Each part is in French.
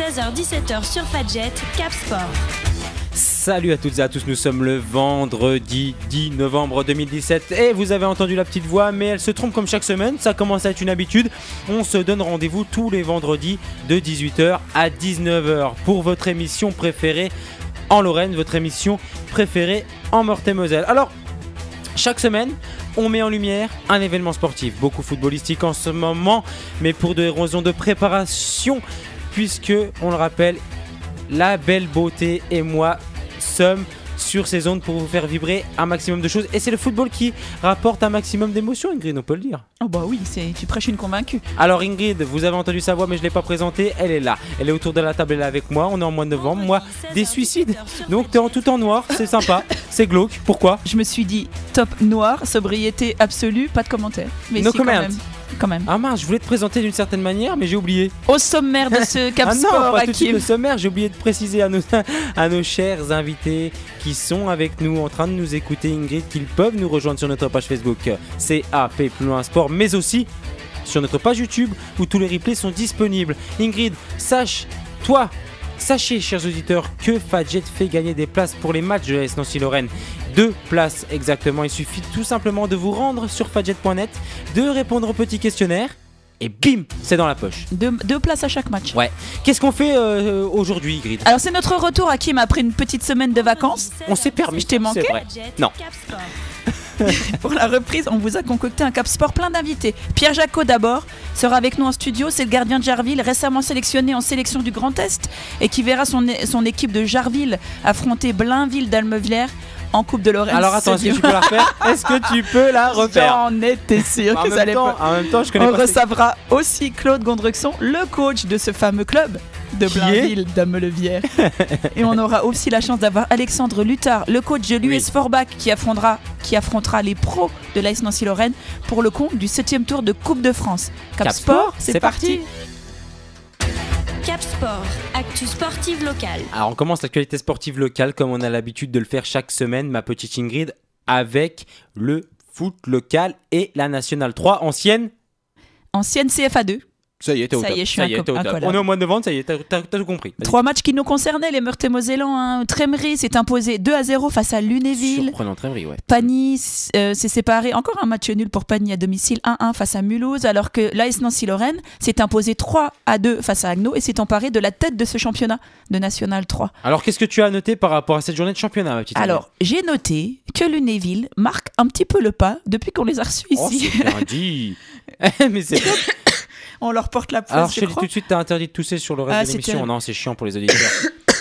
16h-17h sur Fadjet, Cap Sport. Salut à toutes et à tous, nous sommes le vendredi 10 novembre 2017 et vous avez entendu la petite voix mais elle se trompe comme chaque semaine, ça commence à être une habitude. On se donne rendez-vous tous les vendredis de 18h à 19h pour votre émission préférée en Lorraine, votre émission préférée en Meurthe-et-Moselle. Alors, chaque semaine, on met en lumière un événement sportif, beaucoup footballistique en ce moment, mais pour des raisons de préparation, puisque, on le rappelle, la belle beauté et moi sommes sur ces ondes pour vous faire vibrer un maximum de choses. Et c'est le football qui rapporte un maximum d'émotions, Ingrid, on peut le dire. Oh bah oui, tu prêches une convaincue. Alors Ingrid, vous avez entendu sa voix mais je ne l'ai pas présentée, elle est là. Elle est autour de la table, elle est avec moi, on est en mois de novembre, moi des suicides. Donc t'es en tout en noir, c'est sympa, c'est glauque, pourquoi ? Je me suis dit top noir, sobriété absolue, pas de commentaires. Mais No si, comment. Quand même. Ah mince, je voulais te présenter d'une certaine manière mais j'ai oublié. Au sommaire de ce Cap Sport, non, pas tout de suite Hakim. le sommaire, j'ai oublié de préciser à nos chers invités qui sont avec nous en train de nous écouter, Ingrid, qu'ils peuvent nous rejoindre sur notre page Facebook CAP plus loin sport, mais aussi sur notre page YouTube où tous les replays sont disponibles. Ingrid, sachez, chers auditeurs, que Fadjet fait gagner des places pour les matchs de l'AS Nancy-Lorraine. 2 places exactement. Il suffit tout simplement de vous rendre sur fadjet.net, de répondre au petit questionnaire et bim, c'est dans la poche. 2 places à chaque match. Ouais. Qu'est-ce qu'on fait aujourd'hui, Ingrid ? Alors c'est notre retour, Hakim, après une petite semaine de vacances. On s'est permis. Je t'ai manqué ? C'est vrai. Non. Pour la reprise, on vous a concocté un Cap Sport plein d'invités. Pierre Jacot d'abord sera avec nous en studio, c'est le gardien de Jarville, récemment sélectionné en sélection du Grand Est et qui verra son équipe de Jarville affronter Blainville-d'Almevière en Coupe de Lorraine. Alors attends, est-ce que tu peux la refaire ? Est-ce que tu peux la refaire ? J'en étais sûr que ça allait pas. En même temps, je connais On pas. recevra aussi Claude Gondrexon, le coach de ce fameux club de Blainville d'Almevière. Et on aura aussi la chance d'avoir Alexandre Luttard, le coach de l'US Forbach qui affrontera les pros de l'AS Nancy-Lorraine pour le compte du 7e tour de Coupe de France. Cap Sport, c'est parti. Cap Sport, actu sportive locale. Alors on commence l'actualité sportive locale comme on a l'habitude de le faire chaque semaine, ma petite Ingrid, avec le foot local et la Nationale 3, ancienne CFA2. Ça y est, t'es au Ça top. y est, je suis un collab. On est au mois de novembre, ça y est, t'as tout compris. Vas-y. 3 matchs qui nous concernaient, les Meurthe-et-Mosellans. Trémery s'est imposé 2-0 face à Lunéville. Surprenant, Trémery, ouais. Pagny s'est séparé, encore un match nul pour Pagny à domicile, 1-1 face à Mulhouse, alors que l'AS Nancy-Lorraine s'est imposé 3-2 face à Agno et s'est emparé de la tête de ce championnat de National 3. Alors qu'est-ce que tu as noté par rapport à cette journée de championnat, ma petite Ingrid ? Alors, j'ai noté que Lunéville marque un petit peu le pas depuis qu'on les a reçus ici. c'est bien dit. Mais c'est top. On leur porte la poisse. Alors je te dis tout de suite, t'as interdit de tousser sur le reste de l'émission. terrible. Non, c'est chiant pour les auditeurs.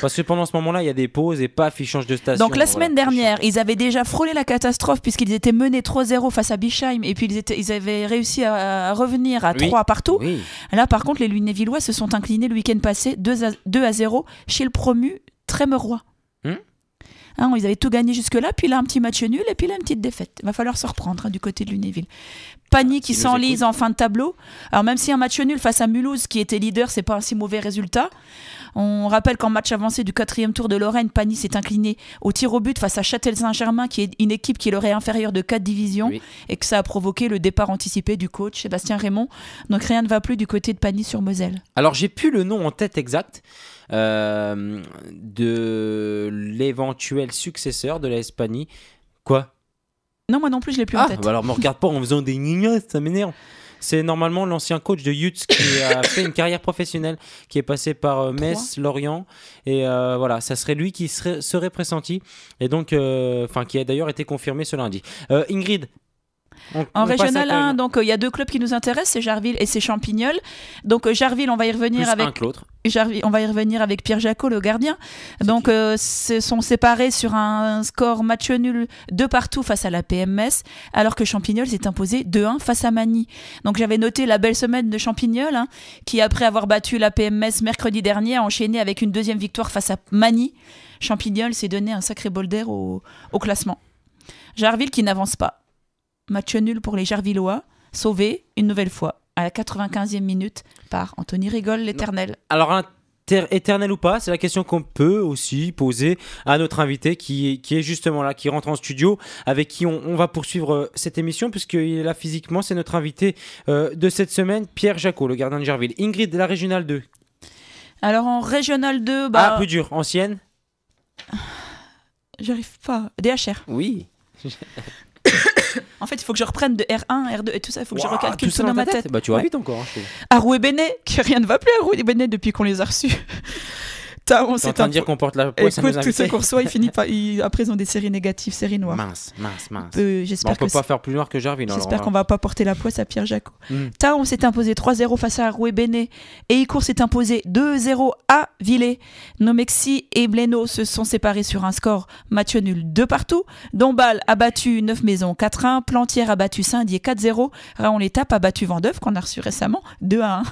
Parce que pendant ce moment-là, il y a des pauses et paf, ils changent de station. Donc la semaine dernière, ils avaient déjà frôlé la catastrophe puisqu'ils étaient menés 3-0 face à Bischheim et puis ils avaient réussi à revenir à 3 partout. Oui. Là, par contre, les Lunévillois se sont inclinés le week-end passé 2-0 chez le promu Trémeroy. Ils avaient tout gagné jusque-là, puis là un petit match nul et puis là une petite défaite. Il va falloir se reprendre du côté de Lunéville. Pagny qui s'enlise en fin de tableau. Alors même si un match nul face à Mulhouse qui était leader, c'est pas un si mauvais résultat. On rappelle qu'en match avancé du 4e tour de Lorraine, Pagny s'est incliné au tir au but face à Châtel-Saint-Germain qui est une équipe qui leur est inférieure de 4 divisions et que ça a provoqué le départ anticipé du coach Sébastien Raymond. Donc rien ne va plus du côté de Pagny-sur-Moselle. Alors j'ai plus le nom en tête exact de l'éventuel successeur de la Pagny. Quoi ? Non, moi non plus, je l'ai plus en tête. Bah alors me regarde pas en faisant des gnignons, ça m'énerve. C'est normalement l'ancien coach de Yutz qui a fait une carrière professionnelle, qui est passé par Metz, Lorient, et voilà, ça serait lui qui serait pressenti, et donc, qui a d'ailleurs été confirmé ce lundi. Ingrid. En Régional 1, donc il y a 2 clubs qui nous intéressent, c'est Jarville et c'est Champignol. Donc Jarville, on va y revenir plus avec un que l'autre. Jarville, on va y revenir avec Pierre Jacot, le gardien. Donc se sont séparés sur un score match nul 2 partout face à la PMS, alors que Champignol s'est imposé 2-1 face à Magny. Donc j'avais noté la belle semaine de Champignol, qui après avoir battu la PMS mercredi dernier a enchaîné avec une 2e victoire face à Magny. Champignol s'est donné un sacré bol d'air au classement. Jarville qui n'avance pas. Match nul pour les Jarvillois, sauvé une nouvelle fois à la 95e minute par Anthony Rigol, l'éternel. Alors, éternel ou pas, c'est la question qu'on peut aussi poser à notre invité qui est justement là, qui rentre en studio, avec qui on va poursuivre cette émission, puisqu'il est là physiquement. C'est notre invité de cette semaine, Pierre Jacot, le gardien de Jarville. Ingrid, de la Régionale 2. Alors en Régional 2, plus dur. Ancienne. J'arrive pas. DHR. Oui. En fait, il faut que je reprenne de R1, R2 et tout ça. Il faut que je recalcule tout dans ma tête. Bah, tu vas vite encore. Je trouve. Arouet-Bénet, que rien ne va plus à Arouet-Bénet depuis qu'on les a reçus. On t'es en train de dire qu'on porte la poisse à nos Écoute, tous invités. ces coursois, après ils ont des séries négatives, séries noires. Mince. J'espère On peut pas faire plus noir que Jarville. J'espère qu'on va pas porter la poisse à Pierre Jacot. Taon s'est imposé 3-0 face à Arouet-Bénet et Icourt s'est imposé 2-0 à Villers. Nomexi et Blénaud se sont séparés sur un score match nul 2-2. Dombasle a battu Neuf-Maisons 4-1. Plantière a battu Saint-Dié 4-0. Raon-l'Étape a battu Vendeuvre qu'on a reçu récemment 2-1.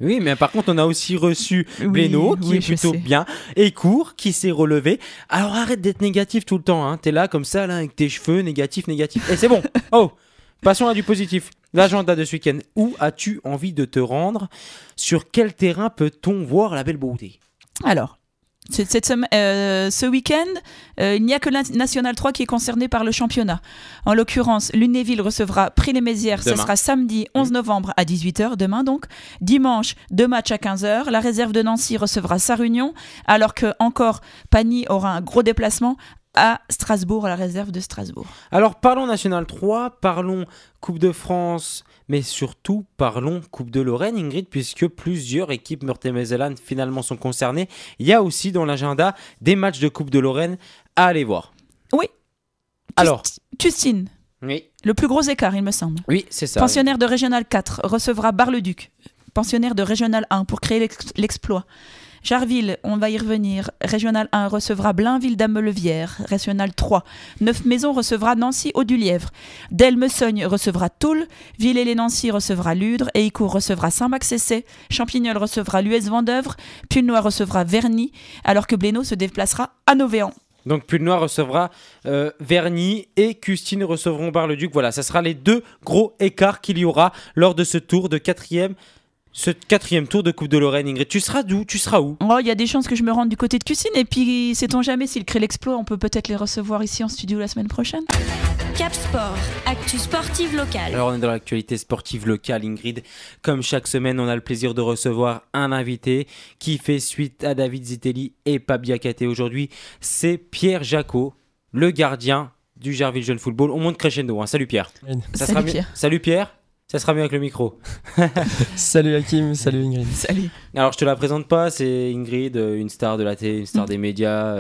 Oui, mais par contre, on a aussi reçu Blénaud, qui est plutôt bien, et Court, qui s'est relevé. Alors arrête d'être négatif tout le temps, hein. T'es là comme ça, là, avec tes cheveux, négatif. Et c'est bon. Oh, passons à du positif. L'agenda de ce week-end. Où as-tu envie de te rendre? Sur quel terrain peut-on voir la belle beauté? Alors, ce week-end, il n'y a que la National 3 qui est concernée par le championnat. En l'occurrence, Lunéville recevra Prix-les-Mézières. Ce sera samedi 11 novembre à 18h, demain donc. Dimanche, 2 matchs à 15h. La réserve de Nancy recevra Sarre-Union, alors que encore Pagny aura un gros déplacement à Strasbourg, à la réserve de Strasbourg. Alors parlons National 3, parlons Coupe de France, mais surtout parlons Coupe de Lorraine, Ingrid, puisque plusieurs équipes meurthe-et-mosellane finalement sont concernées. Il y a aussi dans l'agenda des matchs de Coupe de Lorraine à aller voir. Oui. Alors Custine. Oui. Le plus gros écart, il me semble. Oui, c'est ça. Pensionnaire de Régional 4 recevra Bar-le-Duc. Pensionnaire de Régional 1 pour créer l'exploit. Jarville, on va y revenir. Régional 1 recevra Blainville-Dameleuvière. Régional 3. Neuf-Maisons recevra Nancy-Haut-du-Lièvre. Delme-Sogne recevra Toul. Villers-les-Nancy recevra Ludre. Et Icourt recevra Saint-Max-Essay. Champignol recevra l'US Vendeuvre. Pulnoy recevra Verny. Alors que Blénaud se déplacera à Novéan. Donc Pulnoy recevra Verny et Custine recevront Bar-le-Duc. Voilà, ça sera les deux gros écarts qu'il y aura lors de ce tour de quatrième tour de Coupe de Lorraine. Ingrid, tu seras d'où? Tu seras où? Il y a des chances que je me rende du côté de Custine. Et puis, sait-on jamais, s'ils créent l'exploit, on peut peut-être les recevoir ici en studio la semaine prochaine. Cap Sport, actu sportive locale. Alors on est dans l'actualité sportive locale, Ingrid. Comme chaque semaine, on a le plaisir de recevoir un invité qui fait suite à David Zitelli et Pape Diakhaté. Aujourd'hui, c'est Pierre Jacot, le gardien du Jarville Jeune Football. On monte crescendo, hein. Salut Pierre. Salut Pierre. Salut Pierre. Ça sera mieux avec le micro. Salut Hakim, salut Ingrid. Salut. Alors je te la présente pas, c'est Ingrid, une star de la télé, une star des médias.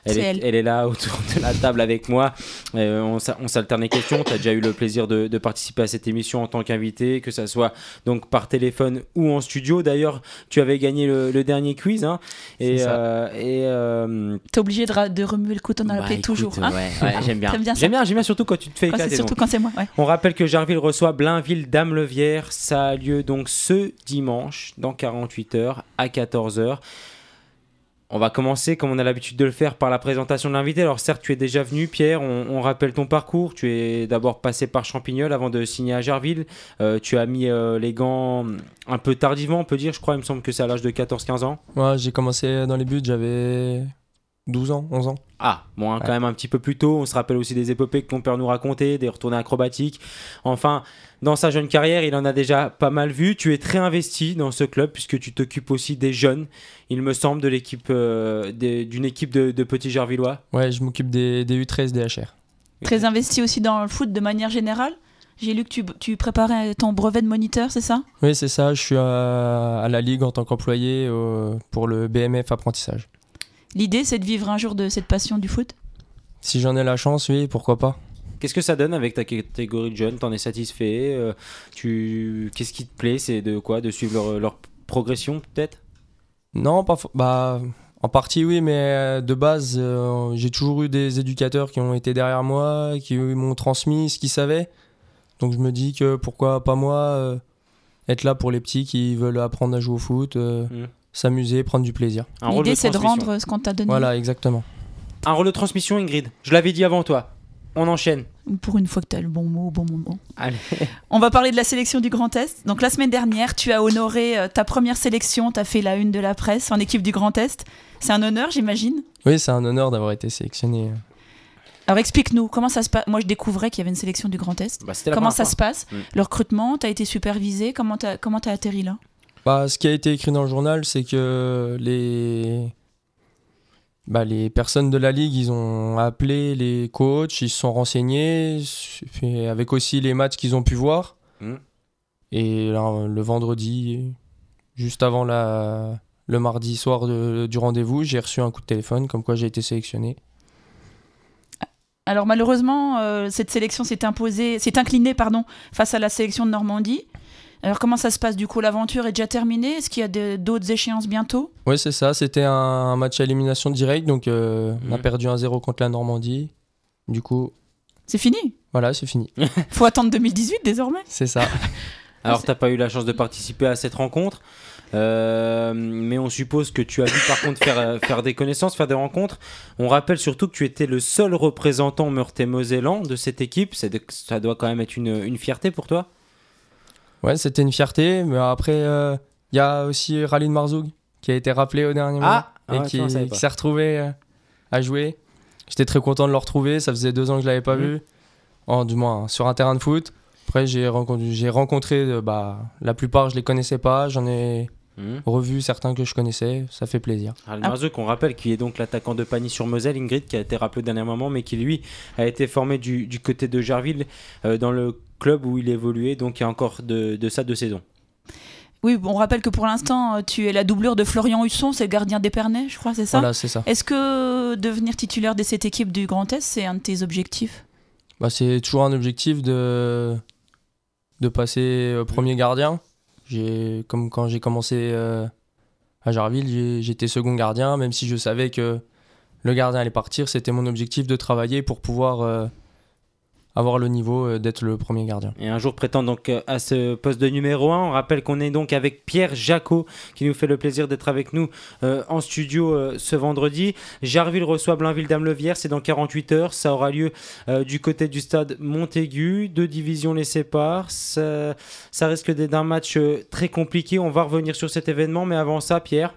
Elle est là autour de la table avec moi. On s'alterne les questions. Tu as déjà eu le plaisir de participer à cette émission en tant qu'invité, que ça soit donc par téléphone ou en studio. D'ailleurs, tu avais gagné le dernier quiz. Hein, et t'es obligé de remuer le couteau dans la plaie toujours. Hein ouais, j'aime bien. J'aime bien surtout quand tu te fais éclater. Surtout quand c'est moi. Ouais. On rappelle que Jarville reçoit Blainville-Dameleuvière. Ça a lieu donc ce dimanche dans 48 heures à 14h. On va commencer comme on a l'habitude de le faire par la présentation de l'invité. Alors certes tu es déjà venu Pierre, on rappelle ton parcours. Tu es d'abord passé par Champignol avant de signer à Jarville. Tu as mis les gants un peu tardivement on peut dire, je crois, il me semble que c'est à l'âge de 14-15 ans. Ouais, j'ai commencé dans les buts, j'avais 12 ans, 11 ans. Ah, bon, hein, quand même un petit peu plus tôt. On se rappelle aussi des épopées que ton père nous racontait, des retournées acrobatiques. Enfin, dans sa jeune carrière, il en a déjà pas mal vu. Tu es très investi dans ce club puisque tu t'occupes aussi des jeunes, il me semble, de l'équipe, d'une équipe de petits Jarvillois. Ouais, je m'occupe des U13 DHR. Très investi aussi dans le foot de manière générale. J'ai lu que tu préparais ton brevet de moniteur, c'est ça? Oui, c'est ça. Je suis à la Ligue en tant qu'employé pour le BMF apprentissage. L'idée, c'est de vivre un jour de cette passion du foot? Si j'en ai la chance, oui, pourquoi pas. Qu'est-ce que ça donne avec ta catégorie de jeunes? T'en es satisfait? Qu'est-ce qui te plaît? C'est de quoi? De suivre leur progression, peut-être? Non, pas en partie, oui, mais de base, j'ai toujours eu des éducateurs qui ont été derrière moi, qui m'ont transmis ce qu'ils savaient. Donc je me dis que pourquoi pas moi être là pour les petits qui veulent apprendre à jouer au foot, s'amuser, prendre du plaisir. L'idée, c'est de rendre ce qu'on t'a donné. Voilà, exactement. Un rôle de transmission, Ingrid. Je l'avais dit avant toi. On enchaîne. Pour une fois que tu as le bon mot au bon moment. Allez. On va parler de la sélection du Grand Est. Donc la semaine dernière, tu as honoré ta première sélection. Tu as fait la une de la presse en équipe du Grand Est. C'est un honneur, j'imagine? Oui, c'est un honneur d'avoir été sélectionné. Alors explique-nous, comment ça se passe? Moi, je découvrais qu'il y avait une sélection du Grand Est. Comment ça se passe? Le recrutement, tu as été supervisé. Comment t'as atterri là? Ce qui a été écrit dans le journal, c'est que les personnes de la Ligue, ils ont appelé les coachs, ils se sont renseignés, avec aussi les matchs qu'ils ont pu voir. Et là, le vendredi, juste avant le mardi soir du rendez-vous, j'ai reçu un coup de téléphone comme quoi j'ai été sélectionné. Alors malheureusement, cette sélection s'est inclinée face à la sélection de Normandie. Alors comment ça se passe du coup? L'aventure est déjà terminée? Est-ce qu'il y a d'autres échéances bientôt? Oui, c'est ça. C'était un match à élimination directe. Donc on a perdu 1-0 contre la Normandie. Du coup... C'est fini? Voilà, c'est fini. Faut attendre 2018 désormais? C'est ça. Alors t'as pas eu la chance de participer à cette rencontre. Mais on suppose que tu as dû par contre faire des connaissances, faire des rencontres. On rappelle surtout que tu étais le seul représentant Meurthe-et-Mosellan de cette équipe. Ça doit quand même être une fierté pour toi? Ouais, c'était une fierté, mais après, y a aussi Ralin Marzoug qui a été rappelé au dernier moment et qui s'est retrouvé à jouer. J'étais très content de le retrouver, ça faisait 2 ans que je l'avais pas vu, du moins sur un terrain de foot. Après, j'ai rencontré, la plupart je les connaissais pas, j'en ai revu certains que je connaissais, ça fait plaisir. Ralin Marzoug, qu'on rappelle, qui est donc l'attaquant de Pagny-sur-Moselle, Ingrid, qui a été rappelé au dernier moment, mais qui lui a été formé du côté de Jarville dans le club où il évoluait, donc il y a encore de ça 2 saisons. Oui, on rappelle que pour l'instant, tu es la doublure de Florian Husson, c'est le gardien d'Épernay, je crois, c'est ça? Voilà, c'est ça. Est-ce que devenir titulaire de cette équipe du Grand Est, c'est un de tes objectifs? C'est toujours un objectif de passer premier gardien. Comme quand j'ai commencé à Jarville, j'étais second gardien, même si je savais que le gardien allait partir, c'était mon objectif de travailler pour pouvoir avoir le niveau d'être le premier gardien. Et un jour prétendre donc à ce poste de numéro 1. On rappelle qu'on est donc avec Pierre Jacot qui nous fait le plaisir d'être avec nous en studio ce vendredi. Jarville reçoit Blainville-Dame-le-Vierre, c'est dans 48 heures. Ça aura lieu du côté du stade Montaigu. 2 divisions les séparent. Ça risque d'être un match très compliqué. On va revenir sur cet événement, mais avant ça, Pierre,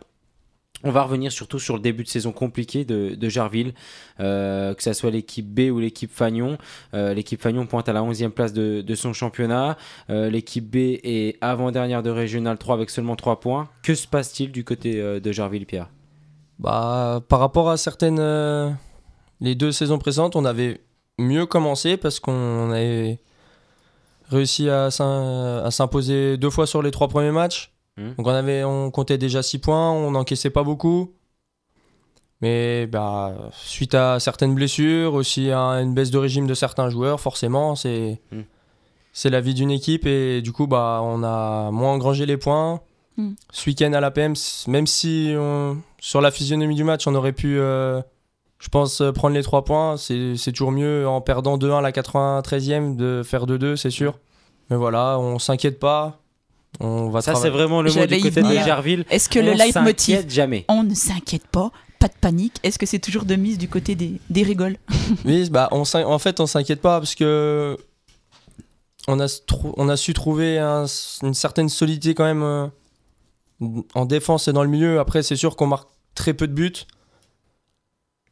on va revenir surtout sur le début de saison compliqué de Jarville, que ce soit l'équipe B ou l'équipe Fagnon. L'équipe Fagnon pointe à la 11e place de son championnat. L'équipe B est avant-dernière de Régional 3 avec seulement 3 points. Que se passe-t-il du côté de Jarville, Pierre? Par rapport à certaines... les 2 saisons précédentes, on avait mieux commencé parce qu'on avait réussi à s'imposer 2 fois sur les 3 premiers matchs. Donc on comptait déjà 6 points, on n'encaissait pas beaucoup. Mais suite à certaines blessures, aussi à une baisse de régime de certains joueurs, forcément, c'est la vie d'une équipe. Et du coup, on a moins engrangé les points. Ce week-end à l'APM, même si sur la physionomie du match, on aurait pu, je pense, prendre les 3 points, c'est toujours mieux en perdant 2-1 à la 93e de faire 2-2, c'est sûr. Mais voilà, on s'inquiète pas. Ça, c'est vraiment le mot du côté de Jarville. Est-ce que le leitmotiv, jamais. On ne s'inquiète pas, pas de panique, est-ce que c'est toujours de mise du côté des rigoles? Oui, en fait, on s'inquiète pas parce que on a su trouver une certaine solidité quand même en défense et dans le milieu. Après, c'est sûr qu'on marque très peu de buts.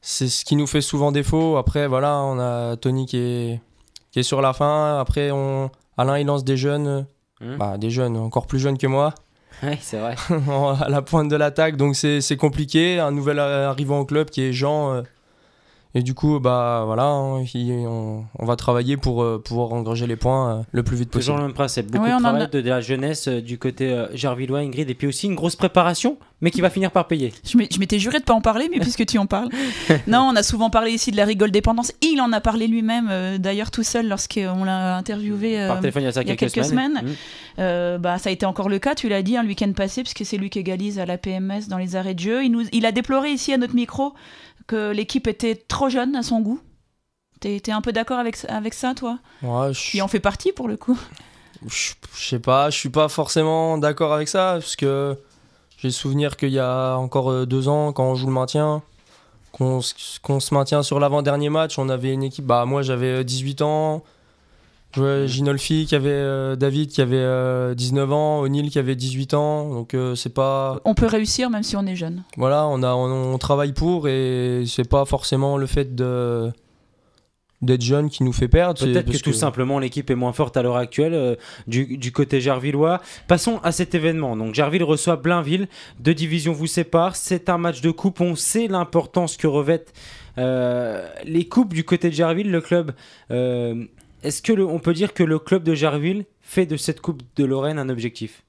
C'est ce qui nous fait souvent défaut. Après, voilà, on a Tony qui est sur la fin. Après, Alain, il lance des jeunes. Des jeunes, encore plus jeunes que moi. Oui, c'est vrai. À la pointe de l'attaque, donc c'est compliqué. Un nouvel arrivant au club qui est Jean. Et du coup, voilà, on va travailler pour pouvoir engranger les points le plus vite possible. Toujours le même principe. Beaucoup de travail de la jeunesse du côté Jarvillois, Ingrid. Et puis aussi une grosse préparation, mais qui va finir par payer. Je m'étais juré de ne pas en parler, mais puisque tu en parles. Non, on a souvent parlé ici de la rigole dépendance. Il en a parlé lui-même, d'ailleurs tout seul, lorsqu'on l'a interviewé par téléphone il y a quelques semaines. Ça a été encore le cas, tu l'as dit, le week-end passé, puisque c'est lui qui égalise à la PMS dans les arrêts de jeu. Il a déploré ici à notre micro que l'équipe était trop jeune à son goût. T'es un peu d'accord avec ça, toi? Ouais, Qui en fait partie, pour le coup. Je sais pas, je suis pas forcément d'accord avec ça, parce que j'ai le souvenir qu'il y a encore 2 ans, quand on joue le maintien, qu'on se maintient sur l'avant-dernier match, on avait une équipe, moi j'avais 18 ans, Ginolfi qui avait David qui avait 19 ans, O'Neill qui avait 18 ans, donc c'est pas... On peut réussir même si on est jeune. Voilà, on travaille pour, et c'est pas forcément le fait d'être jeune qui nous fait perdre. Peut-être que tout simplement l'équipe est moins forte à l'heure actuelle du côté gervillois. Passons à cet événement. Donc Gerville reçoit Blainville. 2 divisions vous séparent. C'est un match de coupe. On sait l'importance que revêtent les coupes du côté de Gerville. Le club, est-ce que on peut dire que le club de Gerville fait de cette coupe de Lorraine un objectif?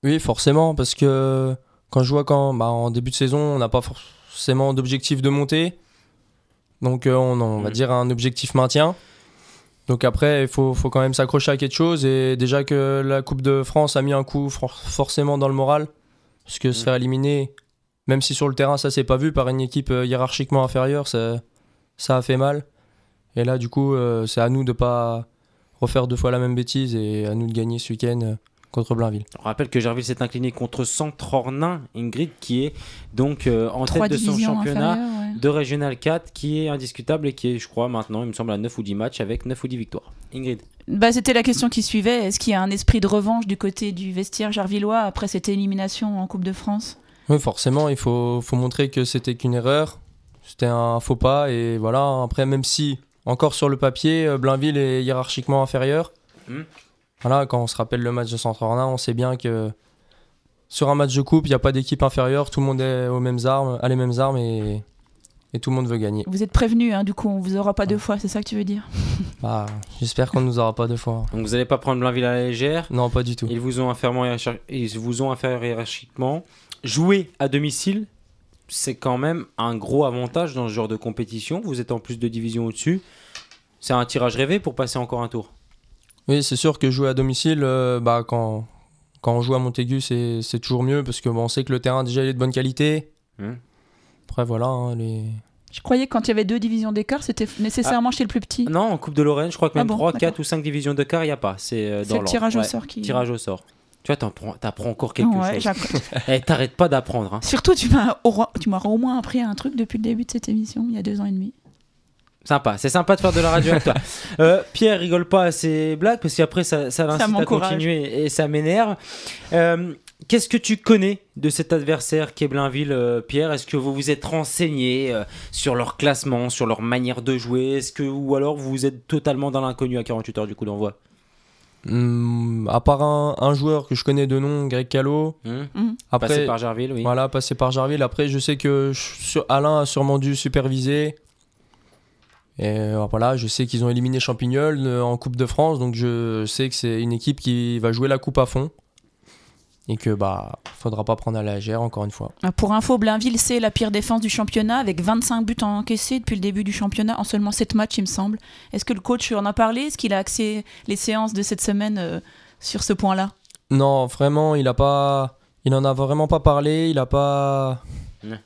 Oui, forcément, parce que quand je vois en début de saison, on n'a pas forcément d'objectif de montée. Donc on va dire un objectif maintien. Donc après, il faut quand même s'accrocher à quelque chose. Et déjà que la Coupe de France a mis un coup forcément dans le moral. Parce que se faire éliminer, même si sur le terrain ça s'est pas vu, par une équipe hiérarchiquement inférieure, ça a fait mal. Et là du coup, c'est à nous de pas refaire 2 fois la même bêtise et à nous de gagner ce week-end contre Blainville. On rappelle que Gerville s'est incliné contre Centre-Ornain, Ingrid, qui est donc en tête de son championnat de Régional 4, qui est indiscutable et qui est, je crois, maintenant, il me semble, à 9 ou 10 matchs avec 9 ou 10 victoires. Ingrid. C'était la question qui suivait. Est-ce qu'il y a un esprit de revanche du côté du vestiaire gervillois après cette élimination en Coupe de France? Oui, forcément, il faut montrer que c'était qu'une erreur, c'était un faux pas. Et voilà, après, même si, encore sur le papier, Blainville est hiérarchiquement inférieur. Voilà, quand on se rappelle le match de Centre-Ornain, on sait bien que sur un match de coupe, il n'y a pas d'équipe inférieure, tout le monde est a les mêmes armes et tout le monde veut gagner. Vous êtes prévenus, du coup, on vous aura pas 2 fois, c'est ça que tu veux dire? J'espère qu'on ne nous aura pas 2 fois. Donc vous n'allez pas prendre Blainville à la légère? Non, pas du tout. Ils vous ont inférieur hiérarchiquement. Jouer à domicile, c'est quand même un gros avantage dans ce genre de compétition. Vous êtes en plus de division au-dessus. C'est un tirage rêvé pour passer encore un tour. Oui, c'est sûr que jouer à domicile, quand on joue à Montaigu, c'est toujours mieux parce que on sait que le terrain déjà il est de bonne qualité. Après voilà, Je croyais que quand il y avait 2 divisions d'écart, c'était nécessairement chez le plus petit. Non, en Coupe de Lorraine, je crois que même 3, 4 ou 5 divisions d'écart, il n'y a pas. C'est dans le tirage au sort qui... Tirage au sort. Tu vois, t'apprends encore quelque chose. T'arrêtes pas d'apprendre. Hein. Surtout, tu m'as au moins appris un truc depuis le début de cette émission, il y a 2 ans et demi. Sympa, c'est sympa de faire de la radio avec toi. Pierre rigole pas à ses blagues parce qu'après ça l'incite à continuer et ça m'énerve. Qu'est-ce que tu connais de cet adversaire qu'est Blainville, Pierre? Est-ce que vous vous êtes renseigné sur leur classement, sur leur manière de jouer? Ou alors vous êtes totalement dans l'inconnu à 48 heures du coup d'envoi? À part un joueur que je connais de nom, Greg Callot. Après, passé par Gerville, oui. Voilà, passé par Gerville. Après, je sais que Alain a sûrement dû superviser. Et voilà, je sais qu'ils ont éliminé Champignol en Coupe de France, donc je sais que c'est une équipe qui va jouer la coupe à fond et que faudra pas prendre à la légère encore une fois. Pour info, Blainville c'est la pire défense du championnat avec 25 buts encaissés depuis le début du championnat en seulement 7 matchs il me semble. Est-ce que le coach en a parlé? Est-ce qu'il a axé les séances de cette semaine sur ce point-là? Non, vraiment, il en a vraiment pas parlé, il a pas...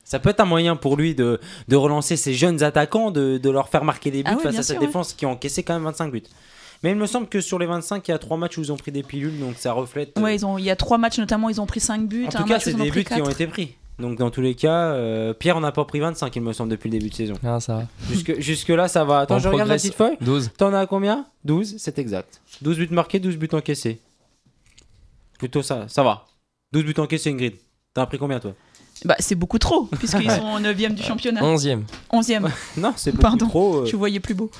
Ça peut être un moyen pour lui de relancer ses jeunes attaquants, de leur faire marquer des buts face à cette défense qui a encaissé quand même 25 buts. Mais il me semble que sur les 25, il y a 3 matchs où ils ont pris des pilules, donc ça reflète... Ouais, il y a 3 matchs notamment, ils ont pris 5 buts. En tout cas, c'est des buts qui ont été pris. Donc dans tous les cas, Pierre n'a pas pris 25, il me semble, depuis le début de saison. Ah, ça va. Jusque là, ça va. Attends, je regarde la petite feuille. 12. T'en as combien? 12, c'est exact. 12 buts marqués, 12 buts encaissés. Plutôt ça va. 12 buts encaissés, Ingrid. T'en as pris combien, toi? C'est beaucoup trop, puisqu'ils sont 9e du championnat. 11e. Non, c'est beaucoup trop. Tu voyais plus beau.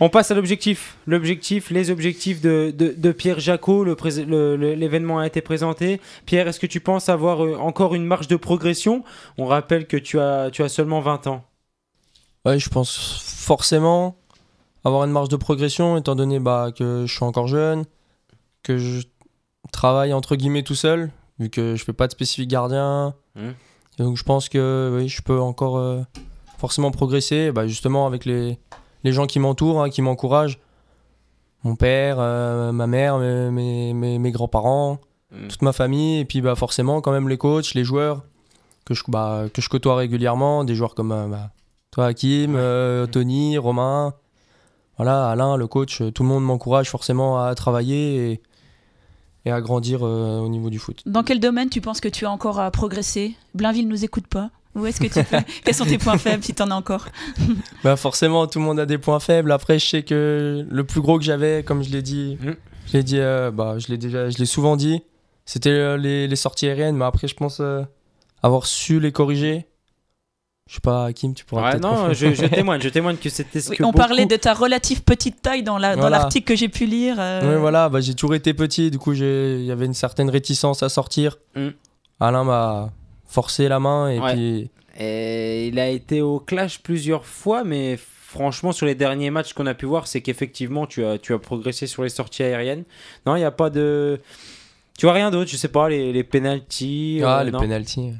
On passe à l'objectif. Les objectifs de Pierre Jacot. L'événement a été présenté. Pierre, est-ce que tu penses avoir encore une marge de progression? On rappelle que tu as seulement 20 ans. Ouais, je pense forcément avoir une marge de progression, étant donné que je suis encore jeune, que je travaille entre guillemets tout seul, vu que je fais pas de spécifique gardien. Et donc je pense que oui, je peux encore forcément progresser, justement avec les gens qui m'entourent, qui m'encouragent. Mon père, ma mère, mes grands-parents, toute ma famille, et puis forcément quand même les coachs, les joueurs que je côtoie régulièrement, des joueurs comme toi Hakim, Tony, Romain, voilà, Alain, le coach, tout le monde m'encourage forcément à travailler et à grandir au niveau du foot. Dans quel domaine tu penses que tu as encore à progresser? Blainville nous écoute pas. Où est-ce que tu peux... Quels sont tes points faibles si tu en as encore? Forcément, tout le monde a des points faibles. Après, je sais que le plus gros que j'avais, comme je l'ai dit, je l'ai souvent dit, c'était les sorties aériennes. Mais après, je pense avoir su les corriger. Je sais pas, Hakim, tu pourras Ouais, peut-être non, confirmer. je témoigne que c'était ce Oui, que on beaucoup... parlait de ta relative petite taille dans Voilà. l'article que j'ai pu lire. Oui, voilà, bah, j'ai toujours été petit, du coup il y avait une certaine réticence à sortir. Mm. Alain m'a forcé la main et Ouais. puis Et il a été au clash plusieurs fois, mais franchement, sur les derniers matchs qu'on a pu voir, c'est qu'effectivement, tu as progressé sur les sorties aériennes. Non, il n'y a pas de... Tu vois rien d'autre, je sais pas, les pénaltys. les non. pénaltys.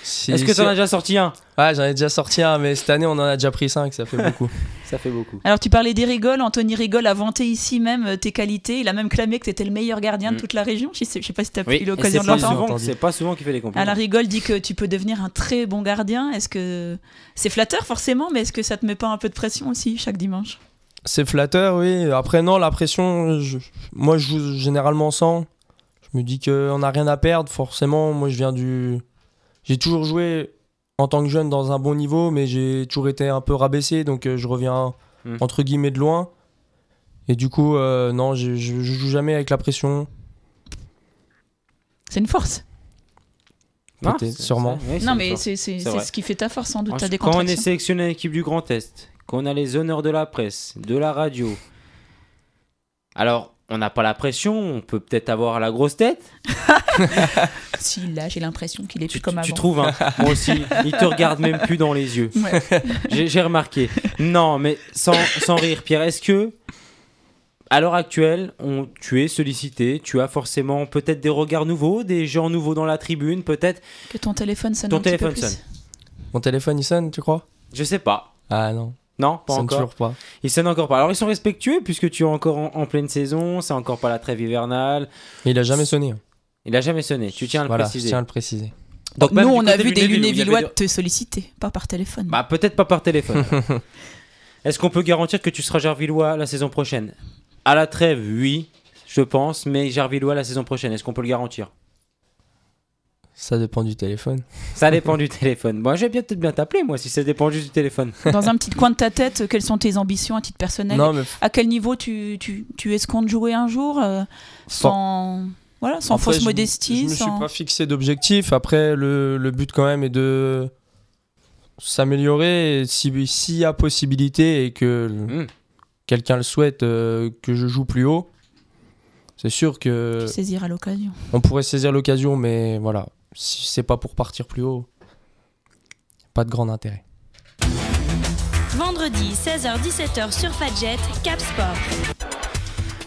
Est-ce que tu en as déjà sorti un? Ouais, j'en ai déjà sorti un, mais cette année on en a déjà pris 5, ça fait beaucoup. Ça fait beaucoup. Alors tu parlais d'Irigol, Anthony Rigol a vanté ici même tes qualités, il a même clamé que tu étais le meilleur gardien de toute la région, je sais pas si tu as Oui, eu l'occasion de et l'entendre. c'est pas souvent qu'il fait des compliments. Alors Rigol dit que tu peux devenir un très bon gardien, est-ce que c'est flatteur forcément, mais est-ce que ça te met pas un peu de pression aussi chaque dimanche? C'est flatteur, oui. Après, non, la pression, moi je joue généralement sans. Je me dis qu'on n'a rien à perdre, forcément. Moi j'ai toujours joué en tant que jeune dans un bon niveau, mais j'ai toujours été un peu rabaissé, donc je reviens entre guillemets de loin. Et du coup, non, je joue jamais avec la pression. C'est une force. Peut-être, sûrement. Non, mais c'est ce qui fait ta force sans doute, ta Quand on est décontraction. sélectionné à l'équipe du Grand Est, qu'on a les honneurs de la presse, de la radio, alors on n'a pas la pression, on peut peut-être avoir la grosse tête. Si, là, j'ai l'impression qu'il est plus comme avant. Tu trouves, hein. Moi aussi, il te regarde même plus dans les yeux. Ouais. J'ai remarqué. Non, mais sans rire, Pierre, est-ce que, à l'heure actuelle, tu es sollicité, tu as forcément peut-être des regards nouveaux, des gens nouveaux dans la tribune, peut-être. Que ton téléphone sonne Ton un petit peu téléphone plus. sonne. Mon téléphone, il sonne, tu crois? Je sais pas. Ah non, Non, pas il sonne encore. toujours pas. Ils sonnent encore pas. Alors ils sont respectueux puisque tu es encore en pleine saison, c'est encore pas la trêve hivernale. Mais il a jamais sonné. Hein. Il a jamais sonné, tu tiens à le Voilà, préciser. je tiens à le préciser. Donc, Nous, même du on a côté vu de des Lunéville, où il y avait Lunévillois de- te solliciter, pas par téléphone. Bah peut-être pas par téléphone. Est-ce qu'on peut garantir que tu seras Gervillois la saison prochaine? À la trêve, oui, je pense, mais Gervillois la saison prochaine, est-ce qu'on peut le garantir? Ça dépend du téléphone. Ça dépend du téléphone. Moi, je vais peut-être bien t'appeler, moi, si ça dépend juste du téléphone. Dans un petit coin de ta tête, quelles sont tes ambitions à titre personnel? Non, mais À quel niveau tu escomptes jouer un jour sans Après, fausse je modestie me suis sans... pas fixé d'objectif. Après, le but quand même est de s'améliorer. Et s'il y a possibilité et que quelqu'un le souhaite que je joue plus haut, c'est sûr que Tu saisiras l'occasion. on pourrait saisir l'occasion, mais voilà, si c'est pas pour partir plus haut, pas de grand intérêt. Vendredi 16h-17h sur Fadjet, Cap Sport.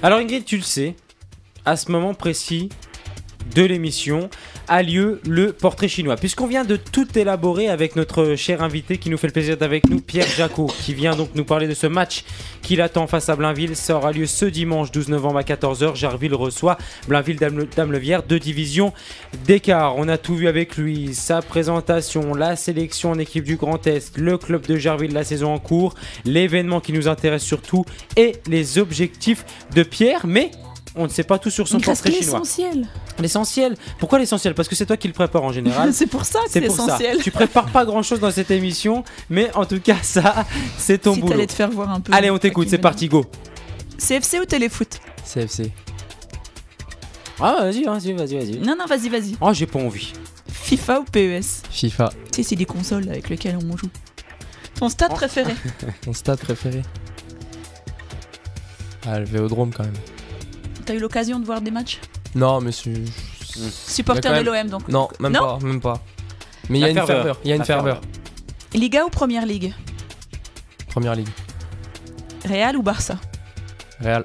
Alors Ingrid, tu le sais, à ce moment précis de l'émission a lieu le portrait chinois. Puisqu'on vient de tout élaborer avec notre cher invité qui nous fait le plaisir d'être avec nous, Pierre Jacot, qui vient donc nous parler de ce match qu'il attend face à Blainville. Ça aura lieu ce dimanche 12 novembre à 14h. Gerville reçoit Blainville-Dames-le-Vière, 2 divisions d'écart. On a tout vu avec lui, sa présentation, la sélection en équipe du Grand Est, le club de Gerville, la saison en cours, l'événement qui nous intéresse surtout et les objectifs de Pierre. Mais on ne sait pas tout sur son Il reste portrait chinois. l'essentiel. L'essentiel. Pourquoi l'essentiel? Parce que c'est toi qui le prépares en général. C'est pour ça que c'est pour ça. essentiel. Tu prépares pas grand chose dans cette émission, mais en tout cas, ça, c'est ton Si boulot. t'allais te faire voir un peu. Allez, on t'écoute, c'est parti, go. CFC ou téléfoot? CFC. Ah, vas-y. Non, vas-y. Oh, j'ai pas envie. FIFA ou PES? FIFA. Tu sais, c'est des consoles avec lesquelles on joue. Ton stade préféré? Mon stade préféré. Ah, le Vélodrome quand même. T'as eu l'occasion de voir des matchs? Non, mais c'est... Supporter Il y a de quand l'OM donc? Non, même pas. Mais il y a une ferveur. Il y a une ferveur. Liga ou Première Ligue? Première ligue. Real ou Barça? Real.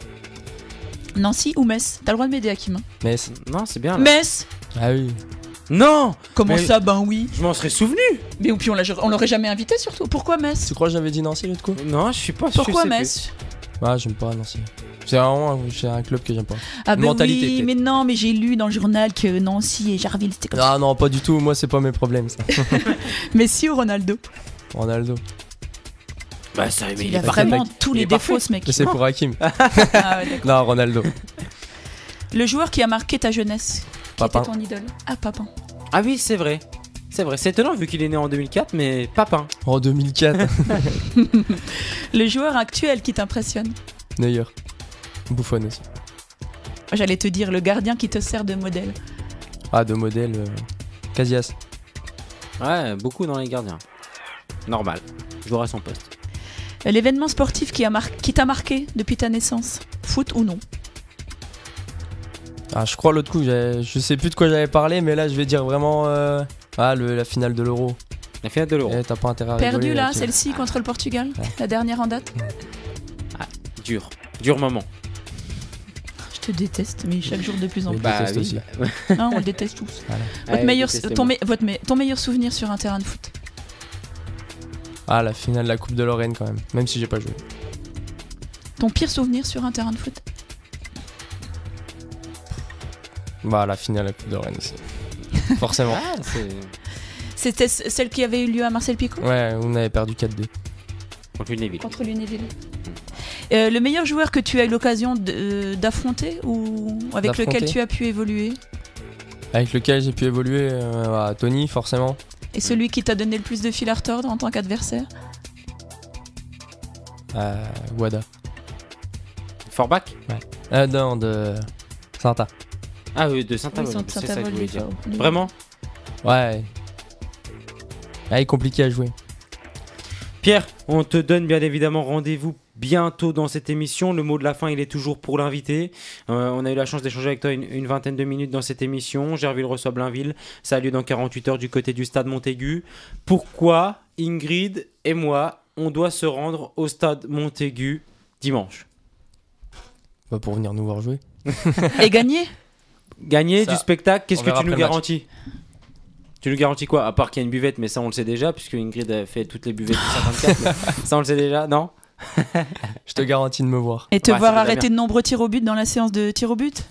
Nancy ou Metz? T'as le droit de m'aider, Hakim. Metz. Non, c'est bien. Là. Metz! Ah oui. Non. Comment Mais- ça? Ben oui. Je m'en serais souvenu. Mais puis on l'aurait jamais invité surtout. Pourquoi Metz? Tu crois que j'avais dit Nancy l'autre coup? Non, je suis pas sûr. Pourquoi je sais Metz? Ah, j'aime pas Nancy. C'est vraiment un club que j'aime pas. Ah ben Mentalité, oui, peut-être. mais non, mais j'ai lu dans le journal que Nancy et Gerville c'était comme ça. Ah non, pas du tout. Moi, c'est pas mes problèmes, ça. Messi ou Ronaldo? Ronaldo. plus. Bah, ça, mais Il a est vraiment parfait. tous Il les est défauts parfait. ce mec. Mais c'est pour Hakim. Ah ouais, d'accord. Non, Ronaldo. Le joueur qui a marqué ta jeunesse, qui Papin. était ton idole? Ah, Papin. Ah oui, c'est vrai. C'est vrai. C'est étonnant vu qu'il est né en 2004, mais Papin. En 2004. Le joueur actuel qui t'impressionne? Neuer. Buffon aussi. J'allais te dire le gardien qui te sert de modèle. Ah, de modèle. Casillas. Ouais, beaucoup dans les gardiens. Normal, joueur à son poste. L'événement sportif qui t'a marqué depuis ta naissance, foot ou non? Ah, je crois l'autre coup, je sais plus de quoi j'avais parlé, mais là je vais dire vraiment la finale de l'Euro. La finale de l'Euro. T'as pas intérêt à Perdu rigoler, là, tu- celle-ci contre le Portugal, la dernière en date. Dur moment. Je te déteste, mais chaque jour de plus en Oui. plus. déteste aussi. Non, on le déteste tous. Voilà. Ton meilleur souvenir sur un terrain de foot? Ah, la finale de la Coupe de Lorraine quand même si j'ai pas joué. Ton pire souvenir sur un terrain de foot? Bah, la finale de la Coupe de Lorraine aussi. Forcément. Ah, C'était celle qui avait eu lieu à Marcel-Picot? Ouais, on avait perdu 4-2. contre Lunéville. Contre Lunéville. Le meilleur joueur que tu as eu l'occasion d'affronter ou avec lequel D'affronter. tu as pu évoluer? Avec lequel j'ai pu évoluer, Tony forcément. Et celui qui t'a donné le plus de fil à retordre en tant qu'adversaire? Wada. Forbach. Non, de Santa. Ah oui, de Saint-Avold. Oui, C'est ça que je Saint-Avold, voulais dire. oui. Vraiment? Ouais. Il est compliqué à jouer. Pierre, on te donne bien évidemment rendez-vous bientôt dans cette émission. Le mot de la fin, il est toujours pour l'invité. On a eu la chance d'échanger avec toi une vingtaine de minutes dans cette émission. Gerville reçoit Blainville. Ça a lieu dans 48 heures du côté du stade Montaigu. Pourquoi Ingrid et moi, on doit se rendre au stade Montaigu dimanche? Bah, pour venir nous voir jouer. Et gagner? Gagner Ça, du spectacle, qu'est-ce on que verra tu nous après le match. garantis? Tu nous garantis quoi? À part qu'il y a une buvette, mais ça on le sait déjà, puisque Ingrid a fait toutes les buvettes du 54. mais ça on le sait déjà, non? Je te garantis de me voir. Et te Ouais, voir c'est déjà arrêter bien. de nombreux tirs au but dans la séance de tirs au but?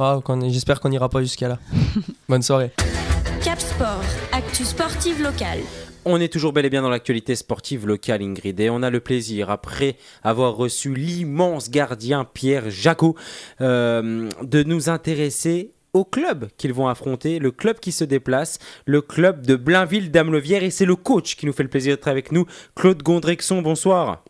J'espère qu'on n'ira pas jusqu'à là. Bonne soirée. Cap Sport, actu sportive locale. On est toujours bel et bien dans l'actualité sportive locale, Ingrid, et on a le plaisir, après avoir reçu l'immense gardien Pierre Jacot, de nous intéresser au club qu'ils vont affronter, le club qui se déplace, le club de Blainville-Damelovière, et c'est le coach qui nous fait le plaisir d'être avec nous, Claude Gondrexon, bonsoir.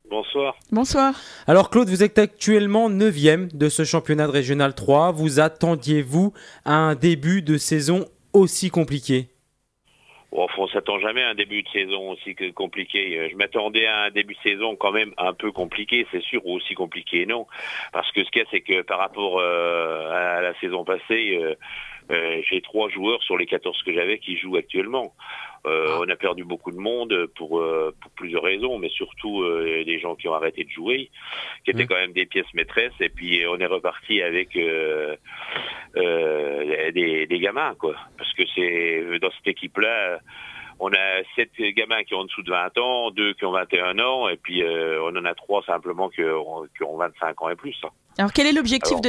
Bonsoir. Bonsoir. Alors Claude, vous êtes actuellement 9e de ce championnat de Régional 3, vous attendiez-vous à un début de saison aussi compliqué? Bon, on s'attend jamais à un début de saison aussi compliqué. Je m'attendais à un début de saison quand même un peu compliqué, c'est sûr, ou aussi compliqué, non. Parce que ce qu'il y a, c'est que par rapport à la saison passée, j'ai 3 joueurs sur les 14 que j'avais qui jouent actuellement. On a perdu beaucoup de monde pour plusieurs raisons, mais surtout des gens qui ont arrêté de jouer, qui étaient quand même des pièces maîtresses, et puis on est reparti avec des gamins, quoi. Parce que c'est dans cette équipe-là, on a 7 gamins qui ont en dessous de 20 ans, 2 qui ont 21 ans, et puis on en a 3 simplement qui ont 25 ans et plus. Hein. Alors quel est l'objectif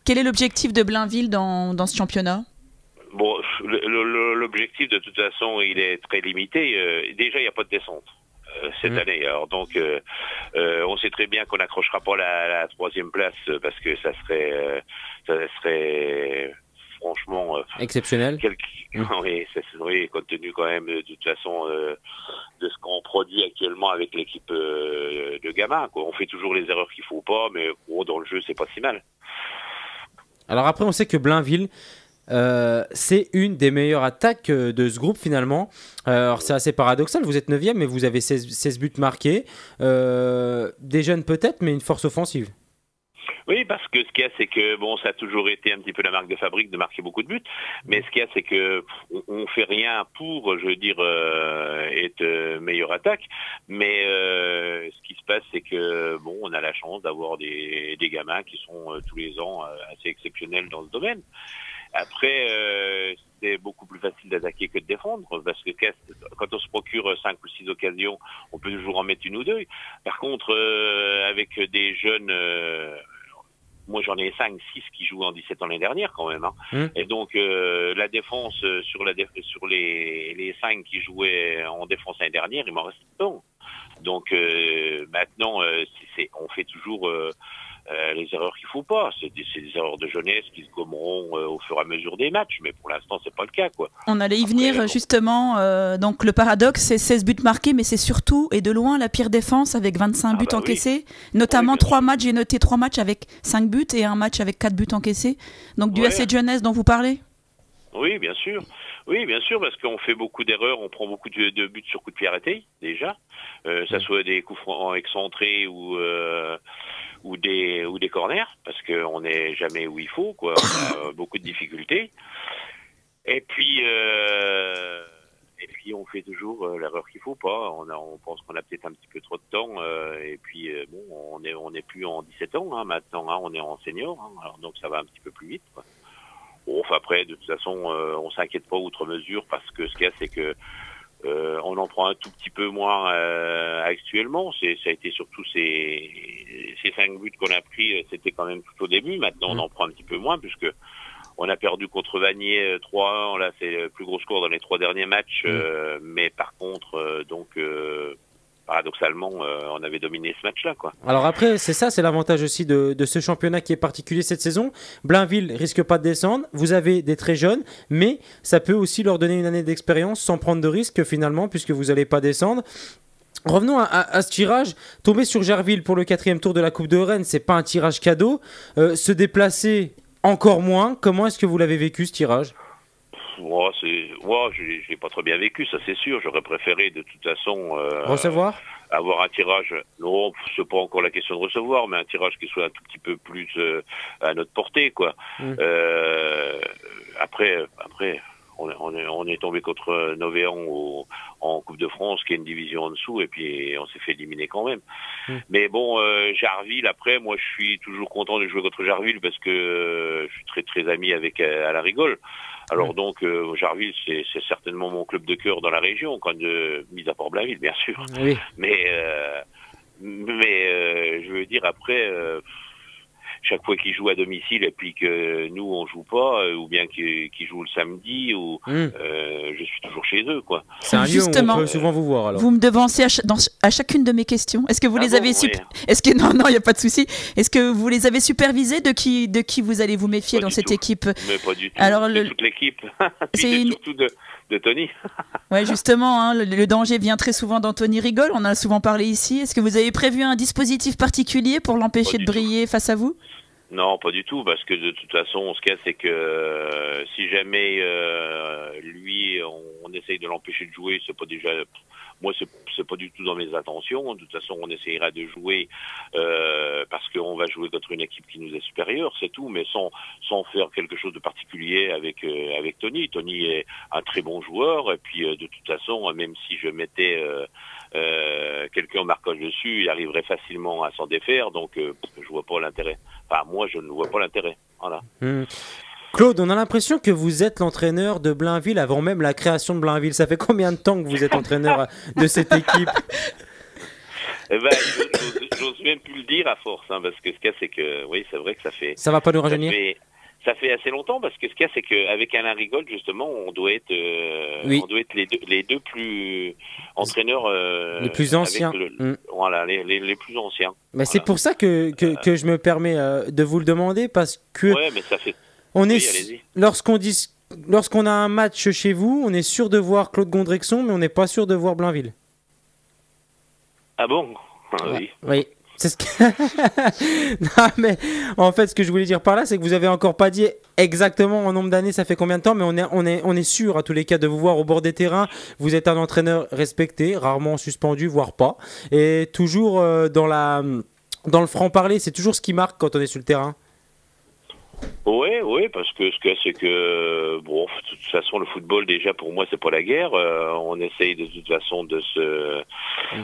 quel est l'objectif de Blainville dans ce championnat? Bon, l'objectif de toute façon, il est très limité. Déjà, il n'y a pas de descente cette année. Alors donc, on sait très bien qu'on n'accrochera pas la 3e place parce que ça serait franchement Exceptionnel. Oui, compte tenu quand même de toute façon de ce qu'on produit actuellement avec l'équipe de gamins, quoi. On fait toujours les erreurs qu'il faut pas, mais dans le jeu, c'est pas si mal. Alors après, on sait que Blainville, c'est une des meilleures attaques de ce groupe finalement. Alors c'est assez paradoxal, vous êtes 9e mais vous avez 16 buts marqués. Des jeunes peut-être, mais une force offensive. Oui, parce que ce qu'il y a, c'est que bon, ça a toujours été un petit peu la marque de fabrique de marquer beaucoup de buts, mais ce qu'il y a, c'est que on fait rien pour, je veux dire, être meilleure attaque, mais ce qui se passe, c'est que bon, on a la chance d'avoir des gamins qui sont tous les ans assez exceptionnels dans ce domaine. Après, c'est beaucoup plus facile d'attaquer que de défendre, parce que quand on se procure 5 ou 6 occasions, on peut toujours en mettre 1 ou 2. Par contre, avec des jeunes, moi j'en ai 5, 6 qui jouent en 17 ans l'année dernière quand même. Hein. Et donc la défense sur les 5 qui jouaient en défense l'année dernière, il m'en reste temps. Donc maintenant, on fait toujours les erreurs qu'il faut pas. C'est des erreurs de jeunesse qui se gommeront au fur et à mesure des matchs, mais pour l'instant c'est pas le cas, quoi. On allait y venir justement. Donc le paradoxe, c'est 16 buts marqués, mais c'est surtout et de loin la pire défense avec 25 buts encaissés. Notamment 3 matchs, j'ai noté 3 matchs avec 5 buts et un match avec 4 buts encaissés. Donc dû à cette jeunesse dont vous parlez. Oui, bien sûr. Oui, bien sûr, parce qu'on fait beaucoup d'erreurs, on prend beaucoup de buts sur coup de pied arrêté, déjà. Ça soit des coups francs excentrés ou des corners, parce qu'on n'est jamais où il faut, quoi. On a beaucoup de difficultés. Et puis on fait toujours l'erreur qu'il faut pas. On pense qu'on a peut-être un petit peu trop de temps. Et puis bon, on n'est plus en 17 ans maintenant. On est en senior. Alors donc ça va un petit peu plus vite, quoi. Bon, enfin, après, de toute façon, on s'inquiète pas outre mesure parce que ce qu'il y a, c'est que on en prend un tout petit peu moins actuellement. Ça a été surtout ces 5 buts qu'on a pris, c'était quand même tout au début. Maintenant, on en prend un petit peu moins puisque on a perdu contre Vanier 3-1. Là, c'est le plus gros score dans les 3 derniers matchs. Mais par contre, paradoxalement, on avait dominé ce match-là, quoi. Alors après, c'est l'avantage aussi de ce championnat qui est particulier cette saison. Blainville risque pas de descendre. Vous avez des très jeunes, mais ça peut aussi leur donner une année d'expérience sans prendre de risques finalement, puisque vous n'allez pas descendre. Revenons à ce tirage. Tomber sur Gerville pour le 4e tour de la Coupe de Rennes, c'est pas un tirage cadeau. Se déplacer encore moins. Comment est-ce que vous l'avez vécu, ce tirage ? Je l'ai pas très bien vécu, ça c'est sûr. J'aurais préféré de toute façon recevoir, avoir un tirage. Non, c'est pas encore la question de recevoir, mais un tirage qui soit un tout petit peu plus à notre portée, quoi. Après, on est tombé contre Novéan en Coupe de France, qui est une division en dessous, et puis on s'est fait éliminer quand même. Mais bon, Jarville, après, moi je suis toujours content de jouer contre Jarville parce que je suis très très ami avec à la rigole. Alors donc, Jarville, c'est certainement mon club de cœur dans la région, mis à part Blainville, bien sûr. Oui. Mais je veux dire, après, chaque fois qu'ils jouent à domicile et puis que nous on joue pas, ou bien qu'ils jouent le samedi, je suis toujours chez eux, quoi. C'est un lieu où on peut souvent vous voir. Alors. Vous me devancez à chacune de mes questions. Est-ce que vous les avez Est-ce que non, il y a pas de souci. Est-ce que vous les avez supervisés de qui vous allez vous méfier dans cette équipe? Mais pas du tout. Alors toute l'équipe. C'est surtout de Tony. Ouais, justement, le danger vient très souvent d'Anthony Rigol. On en a souvent parlé ici. Est-ce que vous avez prévu un dispositif particulier pour l'empêcher de briller face à vous? Non, pas du tout, parce que de toute façon, ce qu'il y a, c'est que si jamais lui, on essaye de l'empêcher de jouer, c'est pas déjà... Moi, c'est pas du tout dans mes intentions. De toute façon, on essayera de jouer parce qu'on va jouer contre une équipe qui nous est supérieure, c'est tout, mais sans faire quelque chose de particulier avec Tony. Tony est un très bon joueur, et puis de toute façon, même si je mettais quelqu'un en marquage dessus, il arriverait facilement à s'en défaire, donc je vois pas l'intérêt. Enfin, moi, je ne vois pas l'intérêt. Voilà. Claude, on a l'impression que vous êtes l'entraîneur de Blainville avant même la création de Blainville. Ça fait combien de temps que vous êtes entraîneur de cette équipe? J'ose même plus le dire à force, parce que ce qu'il y a, c'est que, oui, c'est vrai que ça fait... Ça va pas nous rajeunir? Ça fait assez longtemps, parce que ce qu'il y a, c'est qu'avec Alain Rigol, justement, on doit être les deux plus entraîneurs... les plus anciens. Voilà, les plus anciens. Mais c'est pour ça que je me permets de vous le demander, parce que... Ouais, mais ça fait... Lorsqu'on a un match chez vous, on est sûr de voir Claude Gondrexon, mais on n'est pas sûr de voir Blainville. Ah bon? Oui. Oui. C'est ce que... Non, mais en fait, ce que je voulais dire par là, c'est que vous avez encore pas dit exactement en nombre d'années, ça fait combien de temps, mais on est sûr à tous les cas de vous voir au bord des terrains. Vous êtes un entraîneur respecté, rarement suspendu, voire pas, et toujours dans le franc-parler. C'est toujours ce qui marque quand on est sur le terrain. Oui, parce que ce que c'est que bon, de toute façon, le football déjà pour moi c'est pas la guerre. On essaye de toute façon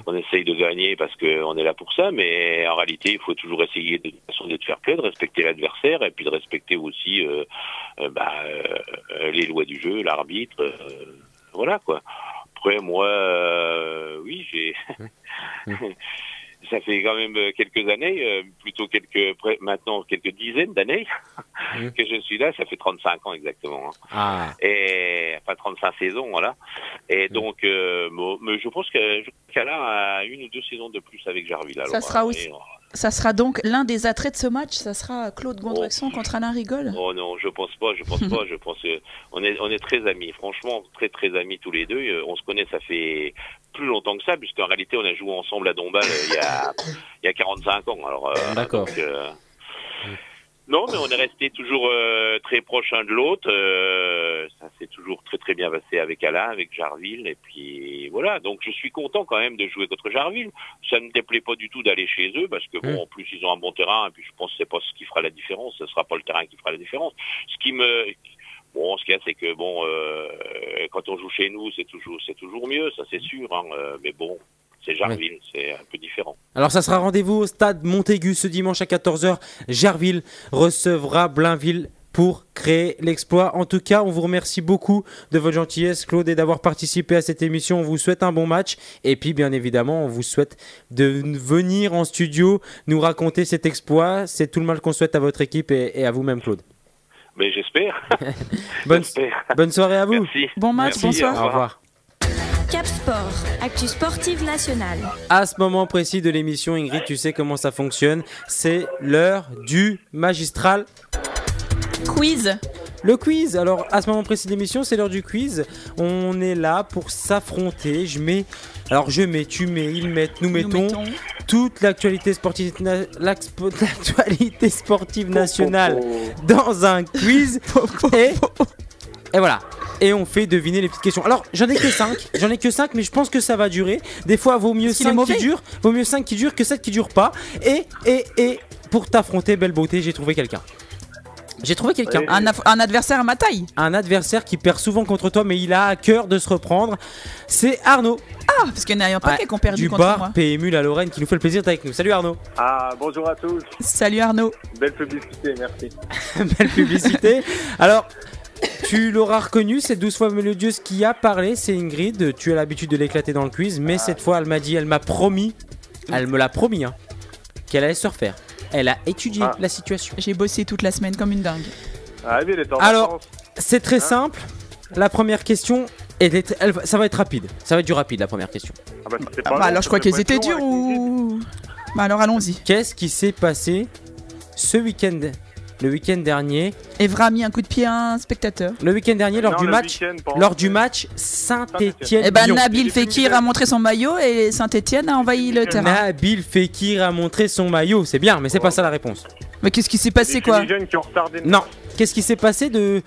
on essaye de gagner parce que on est là pour ça, mais en réalité il faut toujours essayer de toute façon d'être fair play, de respecter l'adversaire et puis de respecter aussi les lois du jeu, l'arbitre, voilà quoi. Après moi, oui j'ai. Ça fait quand même quelques années, maintenant quelques dizaines d'années que je suis là. Ça fait 35 ans exactement. Et enfin 35 saisons, voilà. Et donc, mais je pense qu'elle a 1 ou 2 saisons de plus avec Jarville. Alors, ça sera donc l'un des attraits de ce match. Ça sera Claude Gondrexon contre Alain Rigol. Oh non, je pense pas. Je pense on est très amis. Franchement, très très amis tous les deux. On se connaît, ça fait plus longtemps que ça, puisqu'en réalité on a joué ensemble à Dombasle il y a 45 ans. Alors, d'accord. Non, mais on est resté toujours très proche l'un de l'autre. Ça s'est toujours très très bien passé avec Alain, avec Jarville. Et puis voilà, donc je suis content quand même de jouer contre Jarville. Ça ne me déplaît pas du tout d'aller chez eux parce que bon, en plus ils ont un bon terrain. Et puis je pense que c'est pas ce qui fera la différence. Ce sera pas le terrain qui fera la différence. Ce qu'il y a, c'est que bon, quand on joue chez nous, c'est toujours mieux, ça c'est sûr. Hein, mais bon. C'est Jarville, c'est un peu différent. Alors ça sera rendez-vous au stade Montaigu ce dimanche à 14h. Jarville recevra Blainville pour créer l'exploit. En tout cas, on vous remercie beaucoup de votre gentillesse, Claude, et d'avoir participé à cette émission. On vous souhaite un bon match. Et puis, bien évidemment, on vous souhaite de venir en studio nous raconter cet exploit. C'est tout le mal qu'on souhaite à votre équipe et à vous-même, Claude. Mais j'espère. Bonne soirée à vous. Merci. Bon match, Merci, bonsoir. Au revoir. Cap Sport, actu sportive nationale. À ce moment précis de l'émission, Ingrid, tu sais comment ça fonctionne. C'est l'heure du magistral Quiz. Le quiz. Alors, à ce moment précis de l'émission, c'est l'heure du quiz. On est là pour s'affronter. Tu mets, ils mettent, nous mettons toute l'actualité sportive, nationale dans un quiz. Et voilà. Et on fait deviner les petites questions. Alors, j'en ai que 5, mais je pense que ça va durer. Des fois, vaut mieux 5 qui durent que 7 qui durent pas. Et pour t'affronter, belle beauté, j'ai trouvé quelqu'un. Un adversaire à ma taille. Un adversaire qui perd souvent contre toi, mais il a à cœur de se reprendre. C'est Arnaud. Ah, parce qu'il y en a un paquet qui ont perdu du contre bar moi. PMU La Lorraine qui nous fait le plaisir d'être avec nous. Salut Arnaud. Ah, bonjour à tous. Salut Arnaud. Belle publicité, merci. Belle publicité. Alors, tu l'auras reconnu, c'est 12 fois mélodieuse qui a parlé, c'est Ingrid. Tu as l'habitude de l'éclater dans le quiz, mais cette fois, elle me l'a promis, hein, qu'elle allait se refaire. Elle a étudié la situation. J'ai bossé toute la semaine comme une dingue. Ah oui, elle est en Alors, vacances. c'est très simple. La première question, ça va être rapide. Ça va être du rapide, la première question. Ah bah, c'est pas long, alors, je crois ça peut qu'elles étaient être long dures avec ou... Bah alors, allons-y. Qu'est-ce qui s'est passé ce week-end, le week-end dernier? Evra a mis un coup de pied à un spectateur. Le week-end dernier, lors Non, du le match, week-end, pardon. lors du match Saint-Étienne. Eh ben, Lyon. Nabil Fekir a montré son maillot et Saint-Etienne a envahi le terrain. Nabil Fekir a montré son maillot, c'est bien, mais c'est pas ça la réponse. Mais qu'est-ce qui s'est passé, Des quoi? jeunes qui ont retardé. Non, qu'est-ce qui s'est passé de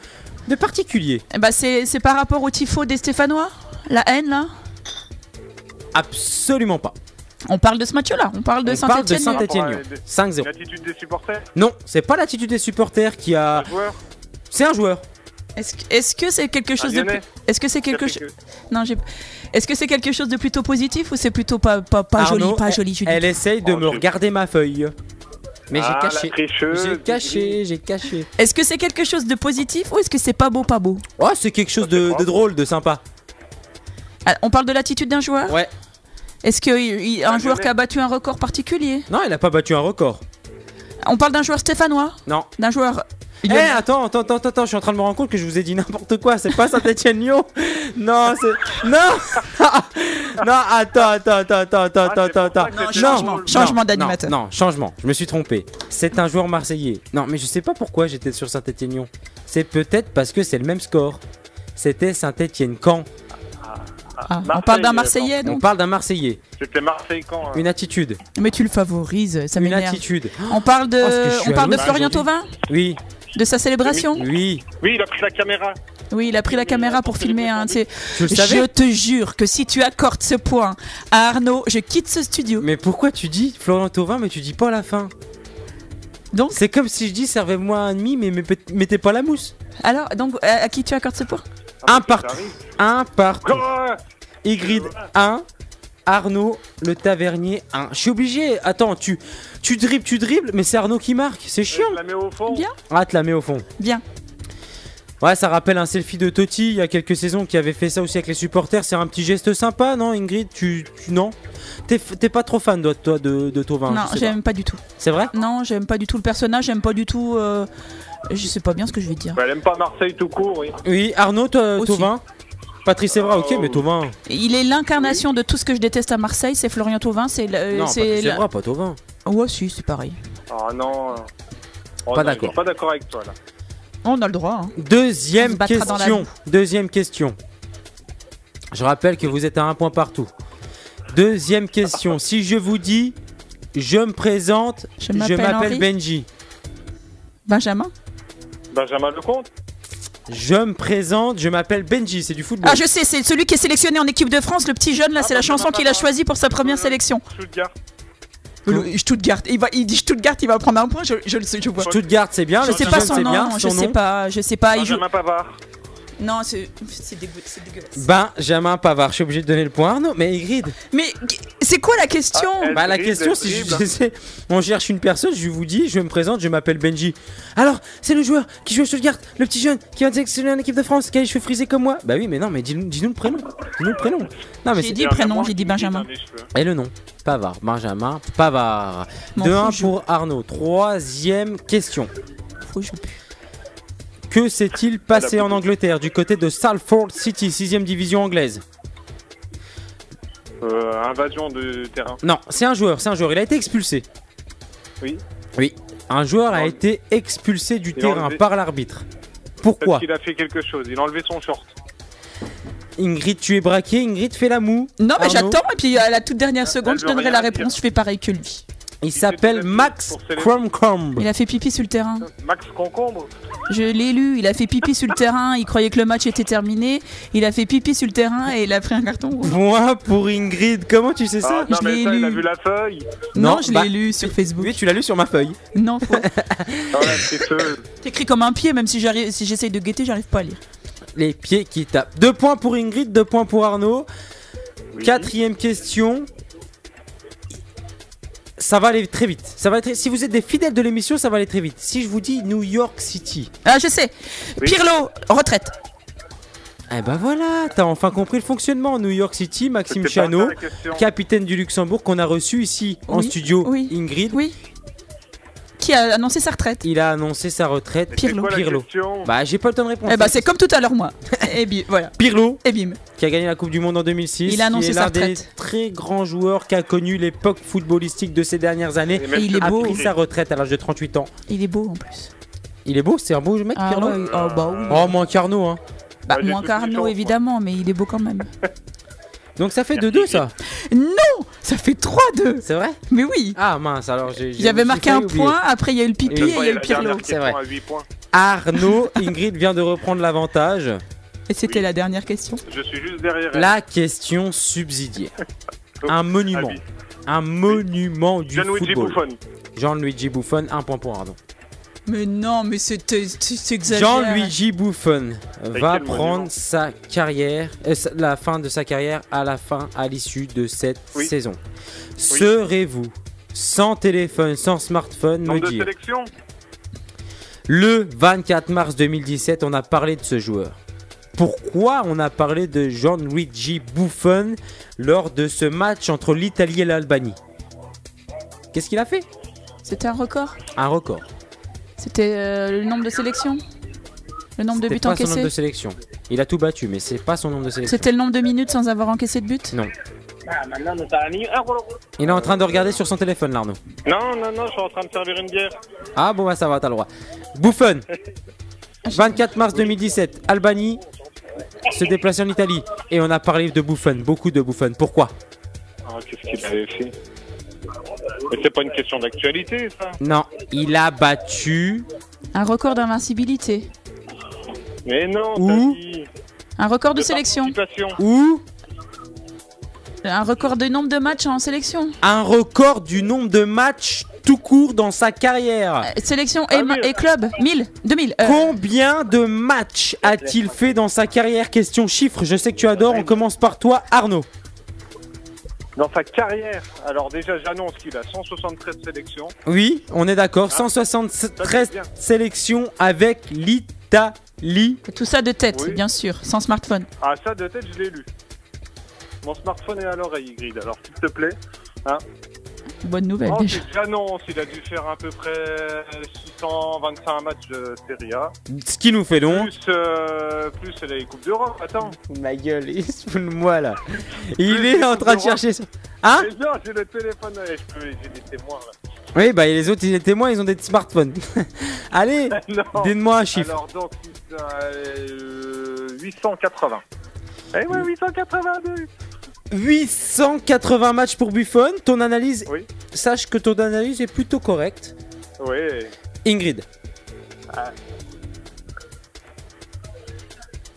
particulier? Eh ben, c'est par rapport au tifo des Stéphanois? La haine, là? Absolument pas. On parle de ce match-là, on parle de On parle de Saint-Etienne. Saint-Étienne Lyon. 5-0. L'attitude des supporters, Non, c'est pas l'attitude des supporters qui a. un joueur, C'est un joueur. Est-ce que c'est quelque chose de Lyonnais. Est-ce que c'est quelque qui a fait chose Non, Est-ce que c'est quelque chose de plutôt positif ou c'est plutôt pas joli, Arnaud, pas joli, Julie? Elle essaye de Oh, me regarder ma feuille. Mais Ah, j'ai la caché. tricheuse, J'ai caché. Est-ce que c'est quelque chose de positif ou est-ce que c'est pas beau, pas beau? Oh, c'est quelque chose de drôle, de sympa. Ah, on parle de l'attitude d'un joueur? Ouais. Est-ce qu'un Un joueur Lyonnais. qui a battu un record particulier? Non, il a pas battu un record. On parle d'un joueur stéphanois? Non. D'un joueur... Eh, attends, je suis en train de me rendre compte que je vous ai dit n'importe quoi. C'est pas Saint-Étienne-Lyon. Non, c'est. Non. Non, attends. Changement d'animateur. Non, changement. Je me suis trompé. C'est un joueur marseillais. Non, mais je sais pas pourquoi j'étais sur Saint-Étienne-Lyon. C'est peut-être parce que c'est le même score. C'était Saint-Étienne-Caen. Ah, on parle d'un Marseillais, On donc. parle d'un Marseillais. C'était Marseille quand hein. Une attitude. Mais tu le favorises, ça Une m'énerve. attitude. On parle de, Oh, ce que je suis on parle de à l'os Florian aujourd'hui. Thauvin, Oui, de sa célébration. oui. Oui, il a pris la caméra. Oui, il a pris la caméra pour filmer un de ses. Tu le savais? Je te jure que si tu accordes ce point à Arnaud, je quitte ce studio. Mais pourquoi tu dis Florian Thauvin, mais tu dis pas la fin? Donc, C'est comme si je dis servez-moi un demi, mais mettez pas la mousse. alors, donc, à qui tu accordes ce point? Ah, Un ça partout. arrive. Un partout. Oh, Ygritte 1, Arnaud le Tavernier 1. Je suis obligé. Attends, tu dribbles, mais c'est Arnaud qui marque. C'est chiant. je la mets au fond. Bien. Ah, te la mets au fond. Bien. Ouais, ça rappelle un selfie de Totti il y a quelques saisons qui avait fait ça aussi avec les supporters. C'est un petit geste sympa, non, Ingrid? Non? T'es pas trop fan, toi, de Thauvin? Non, je sais pas. j'aime pas du tout. C'est vrai? Non, j'aime pas du tout le personnage, j'aime pas du tout. Je sais pas bien ce que je vais dire. Bah, elle aime pas Marseille tout court, oui. Oui, Arnaud, toi, Aussi. Thauvin? Patrice Evra, ok, mais Thauvin. Il est l'incarnation de tout ce que je déteste à Marseille, c'est Florian Thauvin. C'est Non, Patrice Evra, pas Thauvin. Ouais, si, c'est pareil. Ah non. Oh, Pas non, d'accord. je suis pas d'accord avec toi là. On a le droit. Hein. On Deuxième se battra dans la question. vie. Deuxième question. Je rappelle que vous êtes à un point partout. Deuxième question. Si je vous dis, je me présente, Je je m'appelle m'appelle Henri. Benji. Benjamin. Benjamin Lecomte. Je me présente, je m'appelle Benji, c'est du football. Ah, je sais, c'est celui qui est sélectionné en équipe de France, le petit jeune là, c'est la chanson qu'il a choisie pour sa première sélection. Stuttgart. Stuttgart, il dit Stuttgart, il va prendre un point, je vois. Stuttgart, c'est bien. Je le sais petit pas jeune, son c'est bien, nom, son nom. je sais pas, il joue. Benjamin Pavard. Non, c'est dégueulasse. Benjamin Pavard, je suis obligé de donner le point à Arnaud. Mais Ingrid, Mais c'est quoi la question? bah la dribble, question elle si je dribble. sais, on cherche une personne, je vous dis, je me présente, je m'appelle Benji. Alors, c'est le joueur qui joue à Stuttgart, le petit jeune qui va être sélectionné en équipe de France, qui a les cheveux frisés comme moi. Bah oui, mais non, mais dis-nous le prénom. Dis-nous le prénom. Non, mais J'ai c'est... dit le prénom, j'ai dit Benjamin. Et le nom Pavard, Benjamin Pavard. M'en 2-1 fous, pour Arnaud. Troisième question. Faut que je joue plus. Que s'est-il passé en Angleterre du côté de Salford City, 6ème division anglaise? Invasion de terrain. Non, c'est un joueur, il a été expulsé. Oui. Oui, un joueur a Il a été expulsé du il a terrain enlevé- par l'arbitre. Parce Pourquoi? qu'il a fait quelque chose. Il a enlevé son short. Ingrid, tu es braqué, Ingrid fait la moue. Non, mais Arnaud, j'attends, et puis à la toute dernière seconde, elle je veut donnerai rien la dire. réponse, je fais pareil que lui. Il s'appelle fait Max pour célébrer. Crumcombe. Il a fait pipi sur le terrain. Max Concombre. Je l'ai lu, il a fait pipi sur le terrain, il croyait que le match était terminé, il a fait pipi sur le terrain et il a pris un carton rouge. Point pour Ingrid, comment tu sais ça? Ah, non, je mais l'ai ça, il a lu. vu la feuille. Non, Non, je bah, l'ai lu sur Facebook. Oui, tu l'as lu sur ma feuille. Non, faux. Ah ouais, c'est feu. C'est écrit comme un pied, même si j'essaye de guetter, j'arrive pas à lire. Les pieds qui tapent. 2 points pour Ingrid, 2 points pour Arnaud. Oui. Quatrième question. Ça va aller très vite. Ça va être... Si vous êtes des fidèles de l'émission, ça va aller très vite. Si je vous dis New York City, Ah, je sais. Oui. Pirlo, retraite. eh ben voilà, t'as enfin compris le fonctionnement. New York City, Maxime C'était pas Chanot, ça, la question. capitaine du Luxembourg qu'on a reçu ici en Oui, studio. oui. Ingrid, Oui. Qui a annoncé sa retraite? il a annoncé sa retraite. Mais c'est Pirlo. quoi la Pirlo. question Bah j'ai pas le temps de répondre. Eh bah, c'est comme tout à l'heure, moi. Et bim, voilà. Pirlo, Et bim. qui a gagné la Coupe du Monde en 2006. Il a annoncé qui est sa l'un des retraite. très grands joueurs qui a connu l'époque footballistique de ces dernières années. Et même il est que- A beau. pris sa retraite à l'âge de 38 ans. Il est beau en plus. Il est beau, c'est un beau mec, Ah, Pirlo. ouais, oh, bah oui. Oh, moins qu'Arnaud, hein. Bah, j'ai moins toutes les chances, qu'Arnaud, moi. évidemment, mais il est beau quand même. Donc ça fait 2-2 ça. Non, ça fait 3-2. C'est vrai? Mais oui. Ah mince, alors Il y avait marqué un point, après il y a eu le pipi Et et Une il fois, y a eu la le Pirlo. dernière C'est question vrai. à 8 points. Arnaud, Ingrid vient de reprendre l'avantage. Et c'était la dernière question. Je suis juste derrière elle. La question subsidiaire. Un monument. Ah oui. Un monument du Gianluigi football. Buffon. Jean-Luigi Buffon, 1 point pour Arnaud. Mais non, mais c'est exagéré. Jean-Luigi Buffon va quel prendre monument sa carrière, la fin de sa carrière à l'issue de cette Oui. saison. Serez-vous sans téléphone, sans smartphone, me Nombre de dire sélections. le 24 mars 2017, on a parlé de ce joueur. Pourquoi on a parlé de Gianluigi Buffon lors de ce match entre l'Italie et l'Albanie? Qu'est-ce qu'il a fait? C'était un record. Un record. C'était le nombre de sélections. Le nombre de C'était buts pas son nombre encaissés. de sélections. Il a tout battu, mais c'est pas son nombre de sélections. C'était le nombre de minutes sans avoir encaissé de but. Non. Il est en train de regarder sur son téléphone, l'Arnaud. Non, non, non, je suis en train de servir une bière. Ah bon, bah ça va, t'as le droit. Buffon, 24 mars 2017, Albanie se déplace en Italie. Et on a parlé de Buffon, beaucoup de Buffon. Pourquoi? Ah, qu'est-ce qu'il avait fait? Mais c'est pas une question d'actualité, ça. Non, il a battu. Un record d'invincibilité. Mais non, Où? t'as dit. Un record de sélection. participation. Ou Un record de nombre de matchs en sélection. un record du nombre de matchs tout court dans sa carrière. Sélection Ah et, oui. et club. 1000, 2000. Combien de matchs a-t-il fait dans sa carrière? Question chiffre, je sais que tu adores. On commence par toi, Arnaud. Dans sa carrière, alors déjà j'annonce qu'il a 173 sélections. Oui, on est d'accord. Ah, 173 ça, c'est bien. sélections avec l'Italie. Tout ça de tête, Oui. bien sûr, sans smartphone. Ah, ça de tête, je l'ai lu. Mon smartphone est à l'oreille, Grid, alors s'il te plaît. Bonne nouvelle déjà. Ensuite, j'annonce, il a dû faire à peu près 625 matchs de Serie A. Ce qui nous fait donc. Plus les Coupes d'Europe, attends. Ma gueule, il se fout de moi là. Il est en train de chercher. Hein? Mais non, j'ai le téléphone, j'ai des témoins là. Oui, bah et les autres, les témoins, ils ont des smartphones. Allez, Non. donne-moi un chiffre. Alors donc, 880. Eh ouais, 882. 880 matchs pour Buffon. Ton analyse, Oui. sache que ton analyse est plutôt correcte. Oui. Ingrid,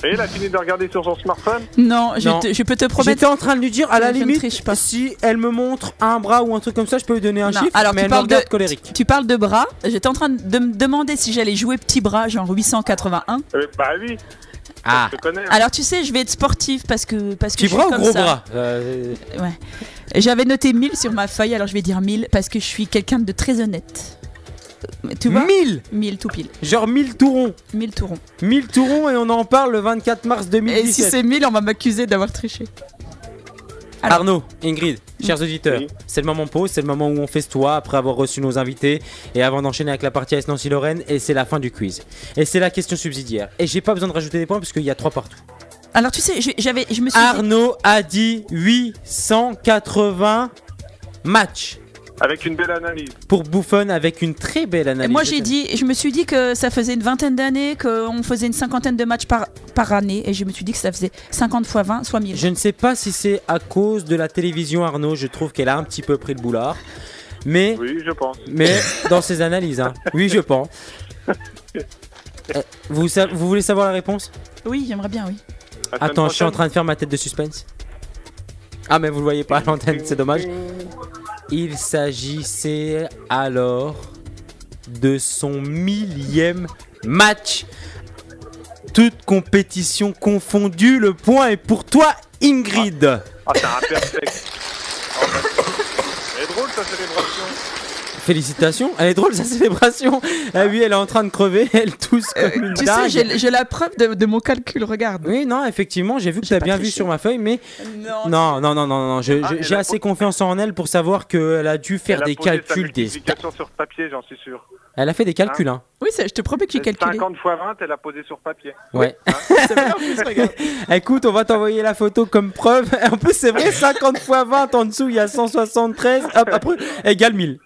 Et il a fini de regarder sur son smartphone? Non, Non. je peux te promettre. J'étais en train de lui dire, à la Je ne limite, triche pas. si elle me montre un bras ou un truc comme ça, je peux lui donner un Non, chiffre, alors mais tu elle me parles regarde de colérique. Tu parles de bras. J'étais en train de me demander si j'allais jouer petit bras, genre 881. Bah oui, Ah, je te connais. Alors tu sais, je vais être sportive parce que petit je suis bras ou comme gros ça. bras Ouais. J'avais noté 1000 sur ma feuille, alors je vais dire 1000 parce que je suis quelqu'un de très honnête. Tu vois 1000 1000 tout pile. Genre 1000 tourons. 1000 tourons. 1000 tourons et on en parle le 24 mars Et 2017. si c'est 1000, on va m'accuser d'avoir triché. Alors. Arnaud, Ingrid, chers auditeurs, Oui. c'est le moment pause, c'est le moment où on festoie après avoir reçu nos invités et avant d'enchaîner avec la partie AS Nancy-Lorraine, et c'est la fin du quiz. Et c'est la question subsidiaire. Et j'ai pas besoin de rajouter des points parce qu'il y a 3 partout. Alors tu sais, je me suis dit, Arnaud a dit 880 matchs Avec une belle analyse. pour Buffon avec une très belle analyse. moi je me suis dit que ça faisait une vingtaine d'années qu'on faisait une cinquantaine de matchs par année et je me suis dit que ça faisait 50 x 20, soit 1000. Je ne sais pas si c'est à cause de la télévision, Arnaud, je trouve qu'elle a un petit peu pris le boulard. Mais Oui, je pense. dans ses analyses, hein. Oui, je pense. Vous voulez savoir la réponse? Oui, j'aimerais bien, oui. La semaine Attends, je suis en prochaine. train de faire ma tête de suspense. Ah, mais vous le voyez pas à l'antenne, c'est dommage. Il s'agissait alors de son 1000e match. Toute compétition confondue, le point est pour toi, Ingrid. Ah, c'est un perfect. Oh, bah, elle est drôle ta célébration. Félicitations, elle est drôle sa célébration. Ah oui, elle est en train de crever, elle tousse comme une Tu dingue. sais, j'ai la preuve de mon calcul, regarde. Oui, non, effectivement, j'ai vu que tu J'ai as pas bien vu triché. sur ma feuille, mais Non. non, elle j'ai a assez po- confiance en elle pour savoir qu'elle a dû faire Elle a des posé sa calculs. multiplication sur papier, j'en suis sûr. Elle a fait des calculs, hein. Oui, je te promets que j'ai calculé. 50 x 20, elle a posé sur papier. Ouais. C'est vrai, en plus, regarde. Écoute, on va t'envoyer la photo comme preuve. En plus, c'est vrai, 50 x 20, en dessous, il y a 173. Hop, après, égale 1000.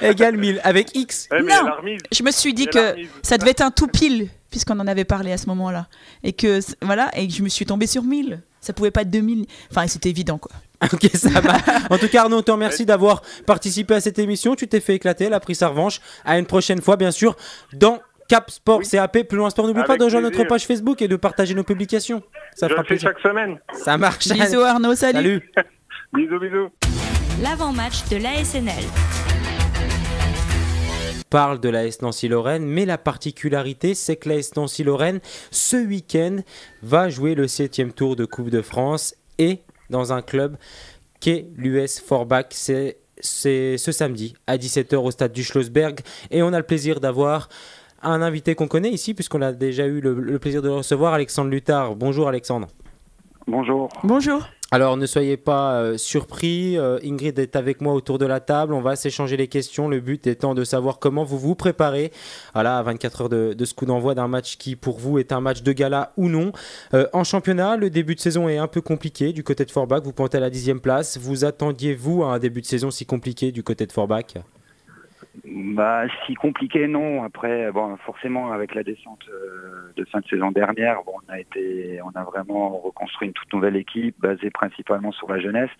Égale 1000, avec X. Eh, mais Non. elle a remise. Je me suis dit Elle a que remise. ça devait être un tout pile, puisqu'on en avait parlé à ce moment-là. Et que, voilà, et que je me suis tombée sur 1000. Ça pouvait pas être 2000. Enfin, c'était évident, quoi. Ok, ça va. En tout cas, Arnaud, on te remercie d'avoir participé à cette émission. Tu t'es fait éclater, elle a pris sa revanche. À une prochaine fois, bien sûr, dans Cap Sport Oui. CAP, plus loin sport. N'oublie pas Avec de rejoindre notre plaisir. page Facebook et de partager nos publications. Ça Je fera le fais plaisir. chaque semaine. Ça marche. Bisous Arnaud, salut. Salut. Bisous, bisous. L'avant-match de l'ASNL. Parle de l'AS Nancy-Lorraine, mais la particularité, c'est que l'AS Nancy-Lorraine, ce week-end, va jouer le 7e tour de Coupe de France et dans un club qu'est l'US Forbach. C'est ce samedi à 17h au stade du Schlossberg et on a le plaisir d'avoir un invité qu'on connaît ici puisqu'on a déjà eu le plaisir de le recevoir, Alexandre Luthard. Bonjour Alexandre. Bonjour. Bonjour. Alors ne soyez pas surpris, Ingrid est avec moi autour de la table, on va s'échanger les questions, le but étant de savoir comment vous vous préparez à 24 heures de ce coup d'envoi d'un match qui pour vous est un match de gala ou non. En championnat, le début de saison est un peu compliqué du côté de Forbach, vous pointez à la 10e place, vous attendiez-vous à un début de saison si compliqué du côté de Forbach ? Bah, si compliqué, non. Après, bon, forcément, avec la descente de fin de saison dernière, bon, on a vraiment reconstruit une toute nouvelle équipe basée principalement sur la jeunesse.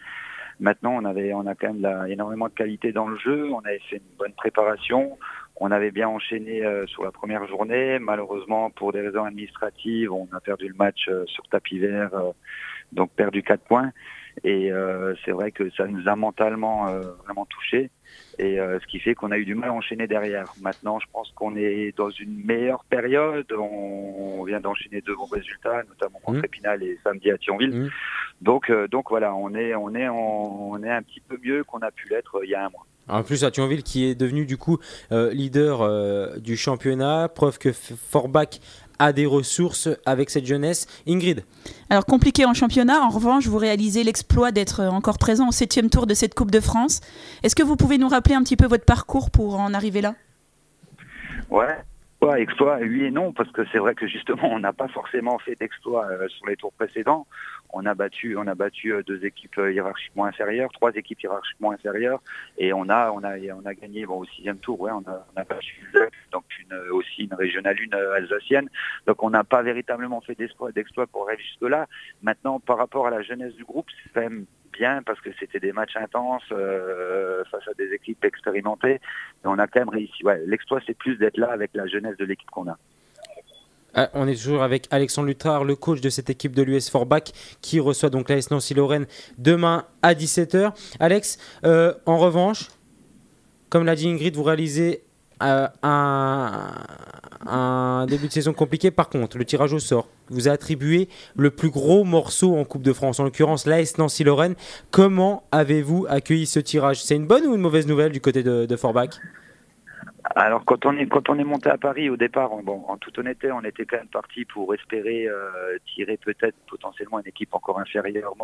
Maintenant, on a quand même énormément de qualité dans le jeu. On avait fait une bonne préparation. On avait bien enchaîné sur la première journée. Malheureusement, pour des raisons administratives, on a perdu le match sur tapis vert, donc perdu 4 points. Et c'est vrai que ça nous a mentalement vraiment touchés. Et ce qui fait qu'on a eu du mal à enchaîner derrière. Maintenant, je pense qu'on est dans une meilleure période. On vient d'enchaîner 2 bons résultats, notamment contre Épinal et samedi à Thionville. Donc voilà, on est un petit peu mieux qu'on a pu l'être il y a un mois. En plus, à Thionville qui est devenu du coup leader du championnat, preuve que Forbach a des ressources avec cette jeunesse. Ingrid. Alors compliqué en championnat, en revanche, vous réalisez l'exploit d'être encore présent au 7e tour de cette Coupe de France. Est-ce que vous pouvez nous rappeler un petit peu votre parcours pour en arriver là ? Ouais, exploit, oui et non, parce que c'est vrai que justement, on n'a pas forcément fait d'exploit sur les tours précédents. On a battu 2 équipes hiérarchiquement inférieures, 3 équipes hiérarchiquement inférieures, et on a gagné au 6e tour. Ouais, on a battu donc aussi une régionale 1 alsacienne. Donc on n'a pas véritablement fait d'exploit pour arriver jusque là. Maintenant, par rapport à la jeunesse du groupe, c'est quand même bien parce que c'était des matchs intenses face à des équipes expérimentées. Et on a quand même réussi. Ouais, l'exploit, c'est plus d'être là avec la jeunesse de l'équipe qu'on a. On est toujours avec Alexandre Lutrard, le coach de cette équipe de l'US Forbach qui reçoit donc l'AS Nancy-Lorraine demain à 17h. Alex, en revanche, comme l'a dit Ingrid, vous réalisez un début de saison compliqué. Par contre, le tirage au sort vous a attribué le plus gros morceau en Coupe de France, en l'occurrence l'AS Nancy-Lorraine. Comment avez-vous accueilli ce tirage ? C'est une bonne ou une mauvaise nouvelle du côté de Forbach ? Alors quand on est monté à Paris au départ, en toute honnêteté, on était quand même parti pour espérer tirer peut-être potentiellement une équipe encore inférieure,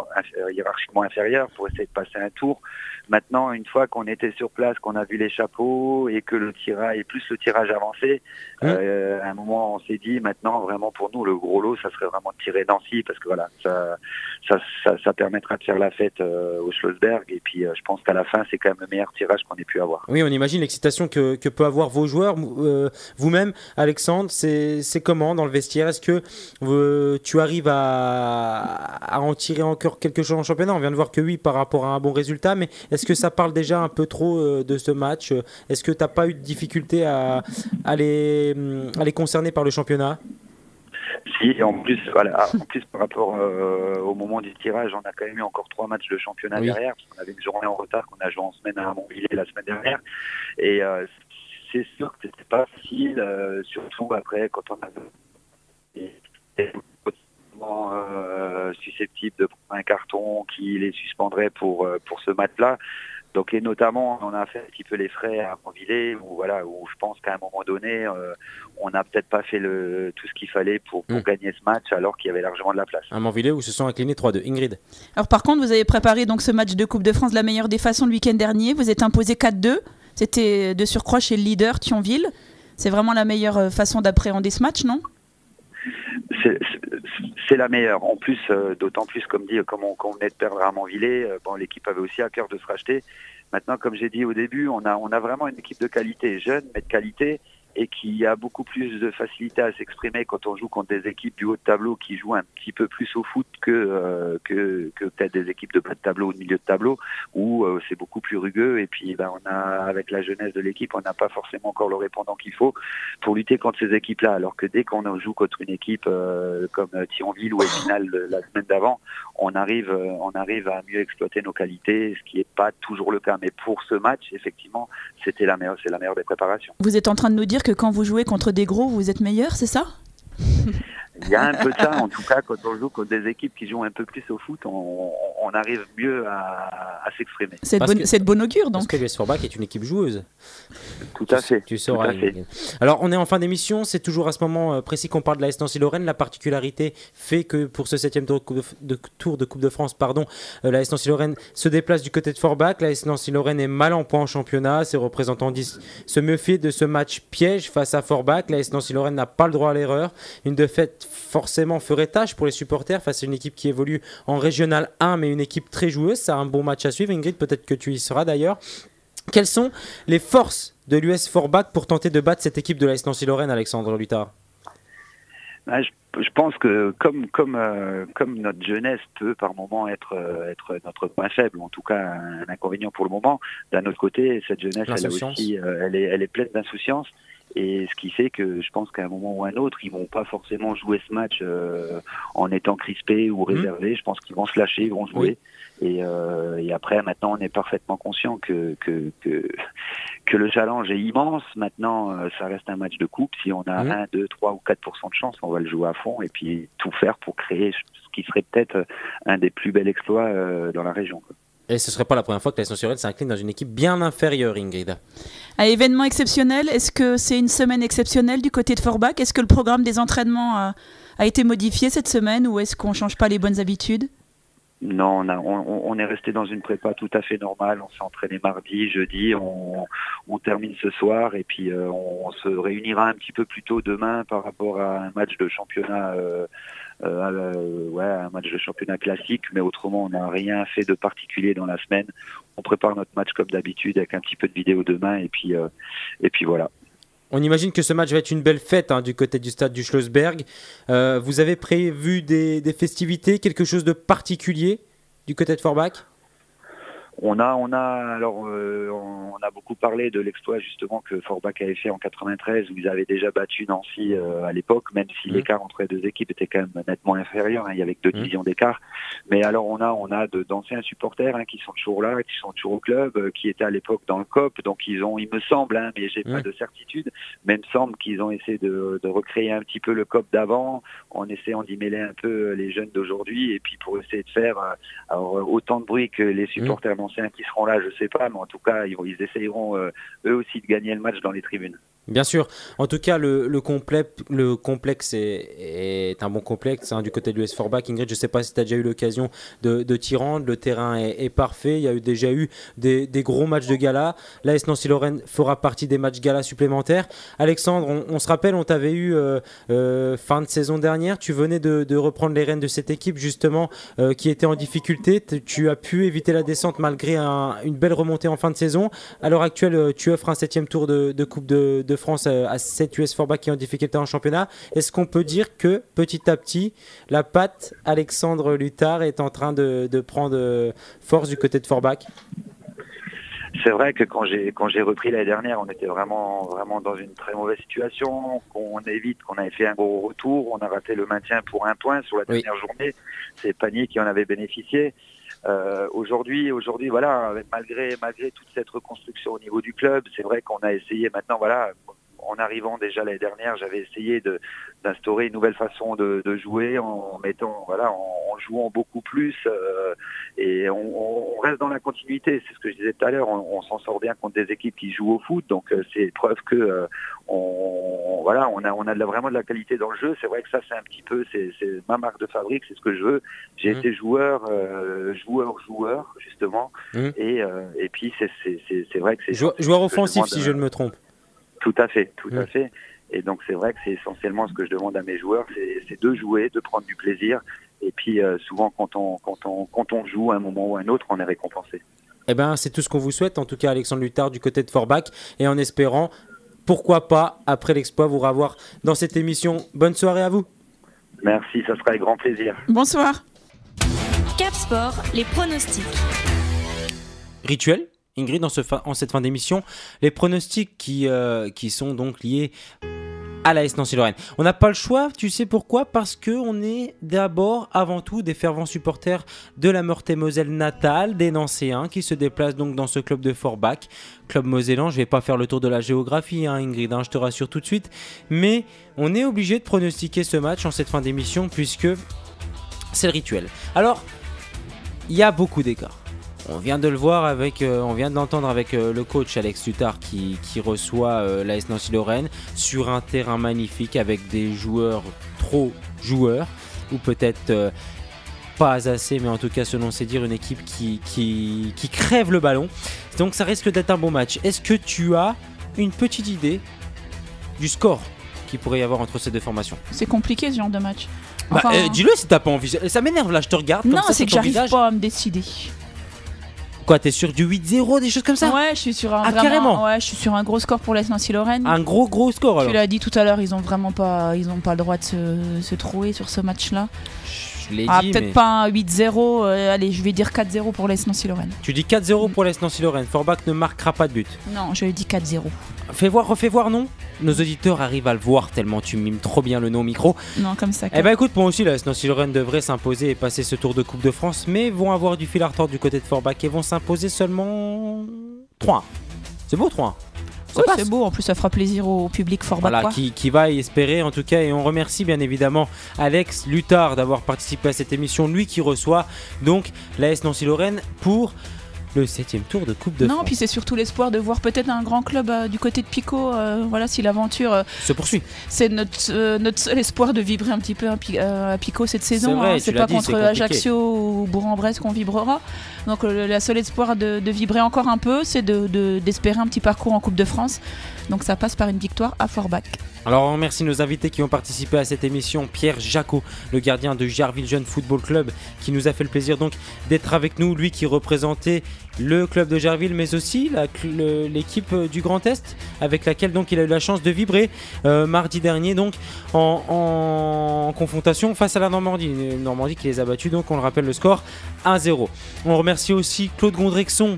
hiérarchiquement inférieure, pour essayer de passer un tour. Maintenant, une fois qu'on était sur place, qu'on a vu les chapeaux et que le tirage avancé, à un moment on s'est dit maintenant vraiment pour nous le gros lot, ça serait vraiment de tirer Nancy parce que voilà, ça permettra de faire la fête au Schlossberg et puis je pense qu'à la fin c'est quand même le meilleur tirage qu'on ait pu avoir. Oui, on imagine l'excitation que peut avoir vos joueurs. Vous-même, Alexandre, c'est comment dans le vestiaire ? Est-ce que tu arrives à en tirer encore quelque chose en championnat ? On vient de voir que oui, par rapport à un bon résultat, mais est-ce que ça parle déjà un peu trop de ce match ? Est-ce que tu n'as pas eu de difficulté à les concerner par le championnat ? Si, en plus par rapport au moment du tirage, on a quand même eu encore 3 matchs de championnat derrière, parce qu'on avait une journée en retard qu'on a joué en semaine à Montpellier la semaine dernière. Et c'est sûr que c'était pas facile, surtout après quand on avait susceptible de prendre un carton qui les suspendrait pour ce match-là. Donc, et notamment, on a fait un petit peu les frais à Montpellier, où je pense qu'à un moment donné, on n'a peut-être pas fait tout ce qu'il fallait pour gagner ce match, alors qu'il y avait largement de la place. À Montpellier, où se sont inclinés 3-2. Ingrid. Alors, par contre, vous avez préparé donc ce match de Coupe de France de la meilleure des façons le week-end dernier. Vous êtes imposé 4-2. C'était de surcroît chez le leader Thionville. C'est vraiment la meilleure façon d'appréhender ce match, non ? C'est la meilleure. En plus, d'autant plus, comme on venait de perdre à Montpellier, l'équipe avait aussi à cœur de se racheter. Maintenant, comme j'ai dit au début, on a vraiment une équipe de qualité, jeune, mais de qualité, et qui a beaucoup plus de facilité à s'exprimer quand on joue contre des équipes du haut de tableau qui jouent un petit peu plus au foot que peut-être des équipes de bas de tableau ou de milieu de tableau, où c'est beaucoup plus rugueux. Et puis, avec la jeunesse de l'équipe, on n'a pas forcément encore le répondant qu'il faut pour lutter contre ces équipes-là. Alors que dès qu'on joue contre une équipe comme Thionville ou Épinal la semaine d'avant, on arrive à mieux exploiter nos qualités, ce qui n'est pas toujours le cas. Mais pour ce match, effectivement, c'est la meilleure des préparations. Vous êtes en train de nous dire que quand vous jouez contre des gros, vous êtes meilleur, c'est ça ? Il y a un peu de ça, en tout cas, quand on joue contre des équipes qui jouent un peu plus au foot, on arrive mieux à s'exprimer. C'est de bon augure, donc. Parce que l'US Forbach est une équipe joueuse. Tout à fait. Tu sauras. Alors, on est en fin d'émission, c'est toujours à ce moment précis qu'on parle de l'AS Nancy-Lorraine. La particularité fait que pour ce 7e tour de Coupe de France, l'AS Nancy-Lorraine se déplace du côté de Forbach. L'AS Nancy-Lorraine est mal en point en championnat. Ses représentants disent se méfier de ce match piège face à Forbach. L'AS Nancy-Lorraine n'a pas le droit à l'erreur. Une défaite forcément ferait tâche pour les supporters face à une équipe qui évolue en Régional 1, mais une équipe très joueuse. C'est un bon match à suivre. Ingrid, peut-être que tu y seras d'ailleurs. Quelles sont les forces de l'US Forbach pour tenter de battre cette équipe de l'AS Nancy-Lorraine, Alexandre Luttard ? Je pense que comme notre jeunesse peut par moment être notre point faible, ou en tout cas un inconvénient pour le moment, d'un autre côté, cette jeunesse, elle est pleine d'insouciance. Et ce qui fait que je pense qu'à un moment ou un autre, ils vont pas forcément jouer ce match en étant crispés ou réservés. Je pense qu'ils vont se lâcher, ils vont jouer. Et après, maintenant, on est parfaitement conscient que le challenge est immense. Maintenant, ça reste un match de coupe. Si on a 1, 2, 3 ou 4% de chance, on va le jouer à fond et puis tout faire pour créer ce qui serait peut-être un des plus bels exploits dans la région, quoi. Et ce ne serait pas la première fois que l'AS Nancy-Lorraine s'incline dans une équipe bien inférieure, Ingrid. Un événement exceptionnel, est-ce que c'est une semaine exceptionnelle du côté de Forbach ? Est-ce que le programme des entraînements a été modifié cette semaine ou est-ce qu'on ne change pas les bonnes habitudes ? Non, on est resté dans une prépa tout à fait normale. On s'est entraîné mardi, jeudi, on termine ce soir et puis on se réunira un petit peu plus tôt demain par rapport à un match de championnat. Un match de championnat classique, mais autrement on n'a rien fait de particulier dans la semaine. On prépare notre match comme d'habitude avec un petit peu de vidéo demain et puis voilà. On imagine que ce match va être une belle fête du côté du stade du Schlossberg. Vous avez prévu des festivités, quelque chose de particulier du côté de Forbach ? On a beaucoup parlé de l'exploit justement que Forbach avait fait en 93 où ils avaient déjà battu Nancy à l'époque, même si l'écart entre les deux équipes était quand même nettement inférieur, hein, il y avait que 2 divisions d'écart. Mais alors on a d'anciens supporters qui sont toujours là, qui sont toujours au club, qui étaient à l'époque dans le COP, donc il me semble, mais j'ai pas de certitude, mais il me semble qu'ils ont essayé de recréer un petit peu le COP d'avant, en essayant d'y mêler un peu les jeunes d'aujourd'hui, et puis pour essayer de faire autant de bruit que les supporters anciens qui seront là, je sais pas, mais en tout cas ils essayeront eux aussi de gagner le match dans les tribunes. Bien sûr. En tout cas, le complexe est un bon complexe du côté de l'US Forbach. Ingrid, je ne sais pas si tu as déjà eu l'occasion de t'y rendre. Le terrain est parfait. Il y a déjà eu des gros matchs de gala. L'AS Nancy-Lorraine fera partie des matchs gala supplémentaires. Alexandre, on se rappelle, on t'avait eu fin de saison dernière. Tu venais de reprendre les rênes de cette équipe justement qui était en difficulté. Tu as pu éviter la descente malgré une belle remontée en fin de saison. À l'heure actuelle, tu offres un 7e tour de Coupe de France à 7 US Forbach qui est en difficulté en championnat. Est-ce qu'on peut dire que petit à petit, la patte Alexandre Luthard est en train de prendre force du côté de Forbach? C'est vrai que quand j'ai repris l'année dernière, on était vraiment dans une très mauvaise situation, qu'on avait fait un gros retour, on a raté le maintien pour 1 point sur la dernière journée. C'est Panier qui en avait bénéficié. Aujourd'hui, voilà, malgré toute cette reconstruction au niveau du club, c'est vrai qu'on a essayé maintenant, voilà, en arrivant déjà l'année dernière, j'avais essayé d'instaurer une nouvelle façon de jouer en jouant beaucoup plus et on reste dans la continuité. C'est ce que je disais tout à l'heure. On s'en sort bien contre des équipes qui jouent au foot, donc c'est preuve que on a vraiment de la qualité dans le jeu. C'est vrai que ça c'est un petit peu c'est ma marque de fabrique, c'est ce que je veux. J'ai été joueur justement et puis c'est vrai que c'est joueur offensif si je ne me trompe. Tout à fait. Et donc c'est vrai que c'est essentiellement ce que je demande à mes joueurs, c'est de jouer, de prendre du plaisir. Et puis souvent quand on joue à un moment ou à un autre, on est récompensé. Eh ben c'est tout ce qu'on vous souhaite, en tout cas Alexandre Luthard du côté de Forbach, et en espérant, pourquoi pas, après l'exploit, vous revoir dans cette émission. Bonne soirée à vous. Merci, ça sera avec grand plaisir. Bonsoir. Cap Sport, les pronostics. Rituel Ingrid, en cette fin d'émission, les pronostics qui sont donc liés à l'AS Nancy-Lorraine. On n'a pas le choix, tu sais pourquoi? Parce qu'on est d'abord, avant tout, des fervents supporters de la Meurthe-et-Moselle natale, des Nancéens, qui se déplacent donc dans ce club de Forbach. Club mosellan, je ne vais pas faire le tour de la géographie, Ingrid, je te rassure tout de suite. Mais on est obligé de pronostiquer ce match en cette fin d'émission, puisque c'est le rituel. Alors, il y a beaucoup d'écarts. On vient de le voir on vient de l'entendre avec le coach Alex Luthard qui reçoit l'AS Nancy-Lorraine sur un terrain magnifique avec des trop joueurs ou peut-être pas assez, mais en tout cas selon ses dires une équipe qui crève le ballon. Donc ça risque d'être un bon match. Est-ce que tu as une petite idée du score qu'il pourrait y avoir entre ces deux formations? C'est compliqué ce genre de match. Dis-le si t'as pas envie. Ça m'énerve là, je te regarde. Non, c'est que j'arrive pas à me décider. Quoi, t'es sur du 8-0, des choses comme ça? Ouais, je suis sur carrément. Ouais, je suis sur un gros score pour l'AS Nancy-Lorraine. Un gros score alors. Tu l'as dit tout à l'heure, ils ont pas le droit de se trouer sur ce match-là. Je l'ai dit, peut-être pas un 8-0, allez, je vais dire 4-0 pour l'AS Nancy-Lorraine. Tu dis 4-0 pour l'AS Nancy-Lorraine. Forbach ne marquera pas de but. Non, je dis 4-0. Refais voir, non? Nos auditeurs arrivent à le voir tellement tu mimes trop bien le nom au micro. Non, comme ça. Eh ben écoute, moi aussi, l'AS Nancy-Lorraine devrait s'imposer et passer ce tour de Coupe de France, mais vont avoir du fil à retordre du côté de Forbach et vont s'imposer seulement 3-1. C'est beau 3-1. Oui, c'est beau, en plus ça fera plaisir au public forbachois. Voilà, qui va y espérer en tout cas, et on remercie bien évidemment Alex Luthard d'avoir participé à cette émission, lui qui reçoit donc l'AS Nancy-Lorraine pour le 7e tour de Coupe de France. Non, puis c'est surtout l'espoir de voir peut-être un grand club du côté de Picot, voilà, si l'aventure se poursuit. C'est notre seul espoir de vibrer un petit peu à Picot cette saison. Vrai, c'est pas contre Ajaccio ou Bourg-en-Bresse qu'on vibrera. Donc la seule espoir de vibrer encore un peu, c'est d'espérer un petit parcours en Coupe de France. Donc ça passe par une victoire à Forbach. Alors on remercie nos invités qui ont participé à cette émission. Pierre Jacot, le gardien de Jarville Jeune Football Club, qui nous a fait le plaisir donc d'être avec nous, lui qui représentait le club de Gerville, mais aussi l'équipe du Grand Est, avec laquelle donc il a eu la chance de vibrer mardi dernier, donc en confrontation face à la Normandie. Une Normandie qui les a battus, donc on le rappelle, le score 1-0. On remercie aussi Claude Gondrexon,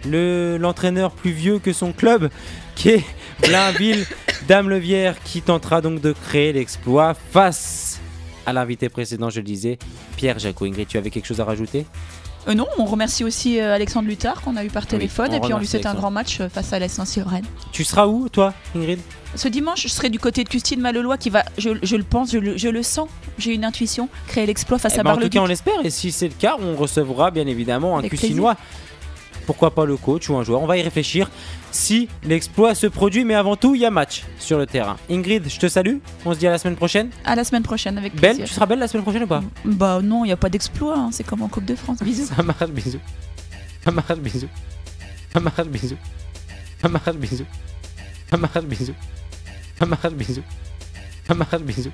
l'entraîneur plus vieux que son club, qui est Blainville Dame-Levière, qui tentera donc de créer l'exploit face à l'invité précédent, je le disais, Pierre Jacot. Ingrid, tu avais quelque chose à rajouter ? Non, on remercie aussi Alexandre Luthard qu'on a eu par téléphone, et puis on lui souhaite un Alexandre. grand match face à la Saint-Cyr-Rennes. Tu seras où, toi, Ingrid ? Ce dimanche, je serai du côté de Custine Malelois qui va, je le pense, je le sens, j'ai une intuition, créer l'exploit face à En Bar-le-Duc. tout cas, on l'espère, et si c'est le cas, on recevra bien évidemment un Avec Custinois. Pourquoi pas le coach ou un joueur, on va y réfléchir si l'exploit se produit, mais avant tout, il y a match sur le terrain. Ingrid, je te salue, on se dit à la semaine prochaine. À la semaine prochaine, avec plaisir. Belle, tu seras belle la semaine prochaine ou pas ? Bah non, il n'y a pas d'exploit, hein, c'est comme en Coupe de France. Bisous. Ça marche, bisous. Ça marche, bisous. Ça marche, bisous. Ça marche, bisous. Ça marche, bisous. Ça marche, bisous. Ça marche, bisous.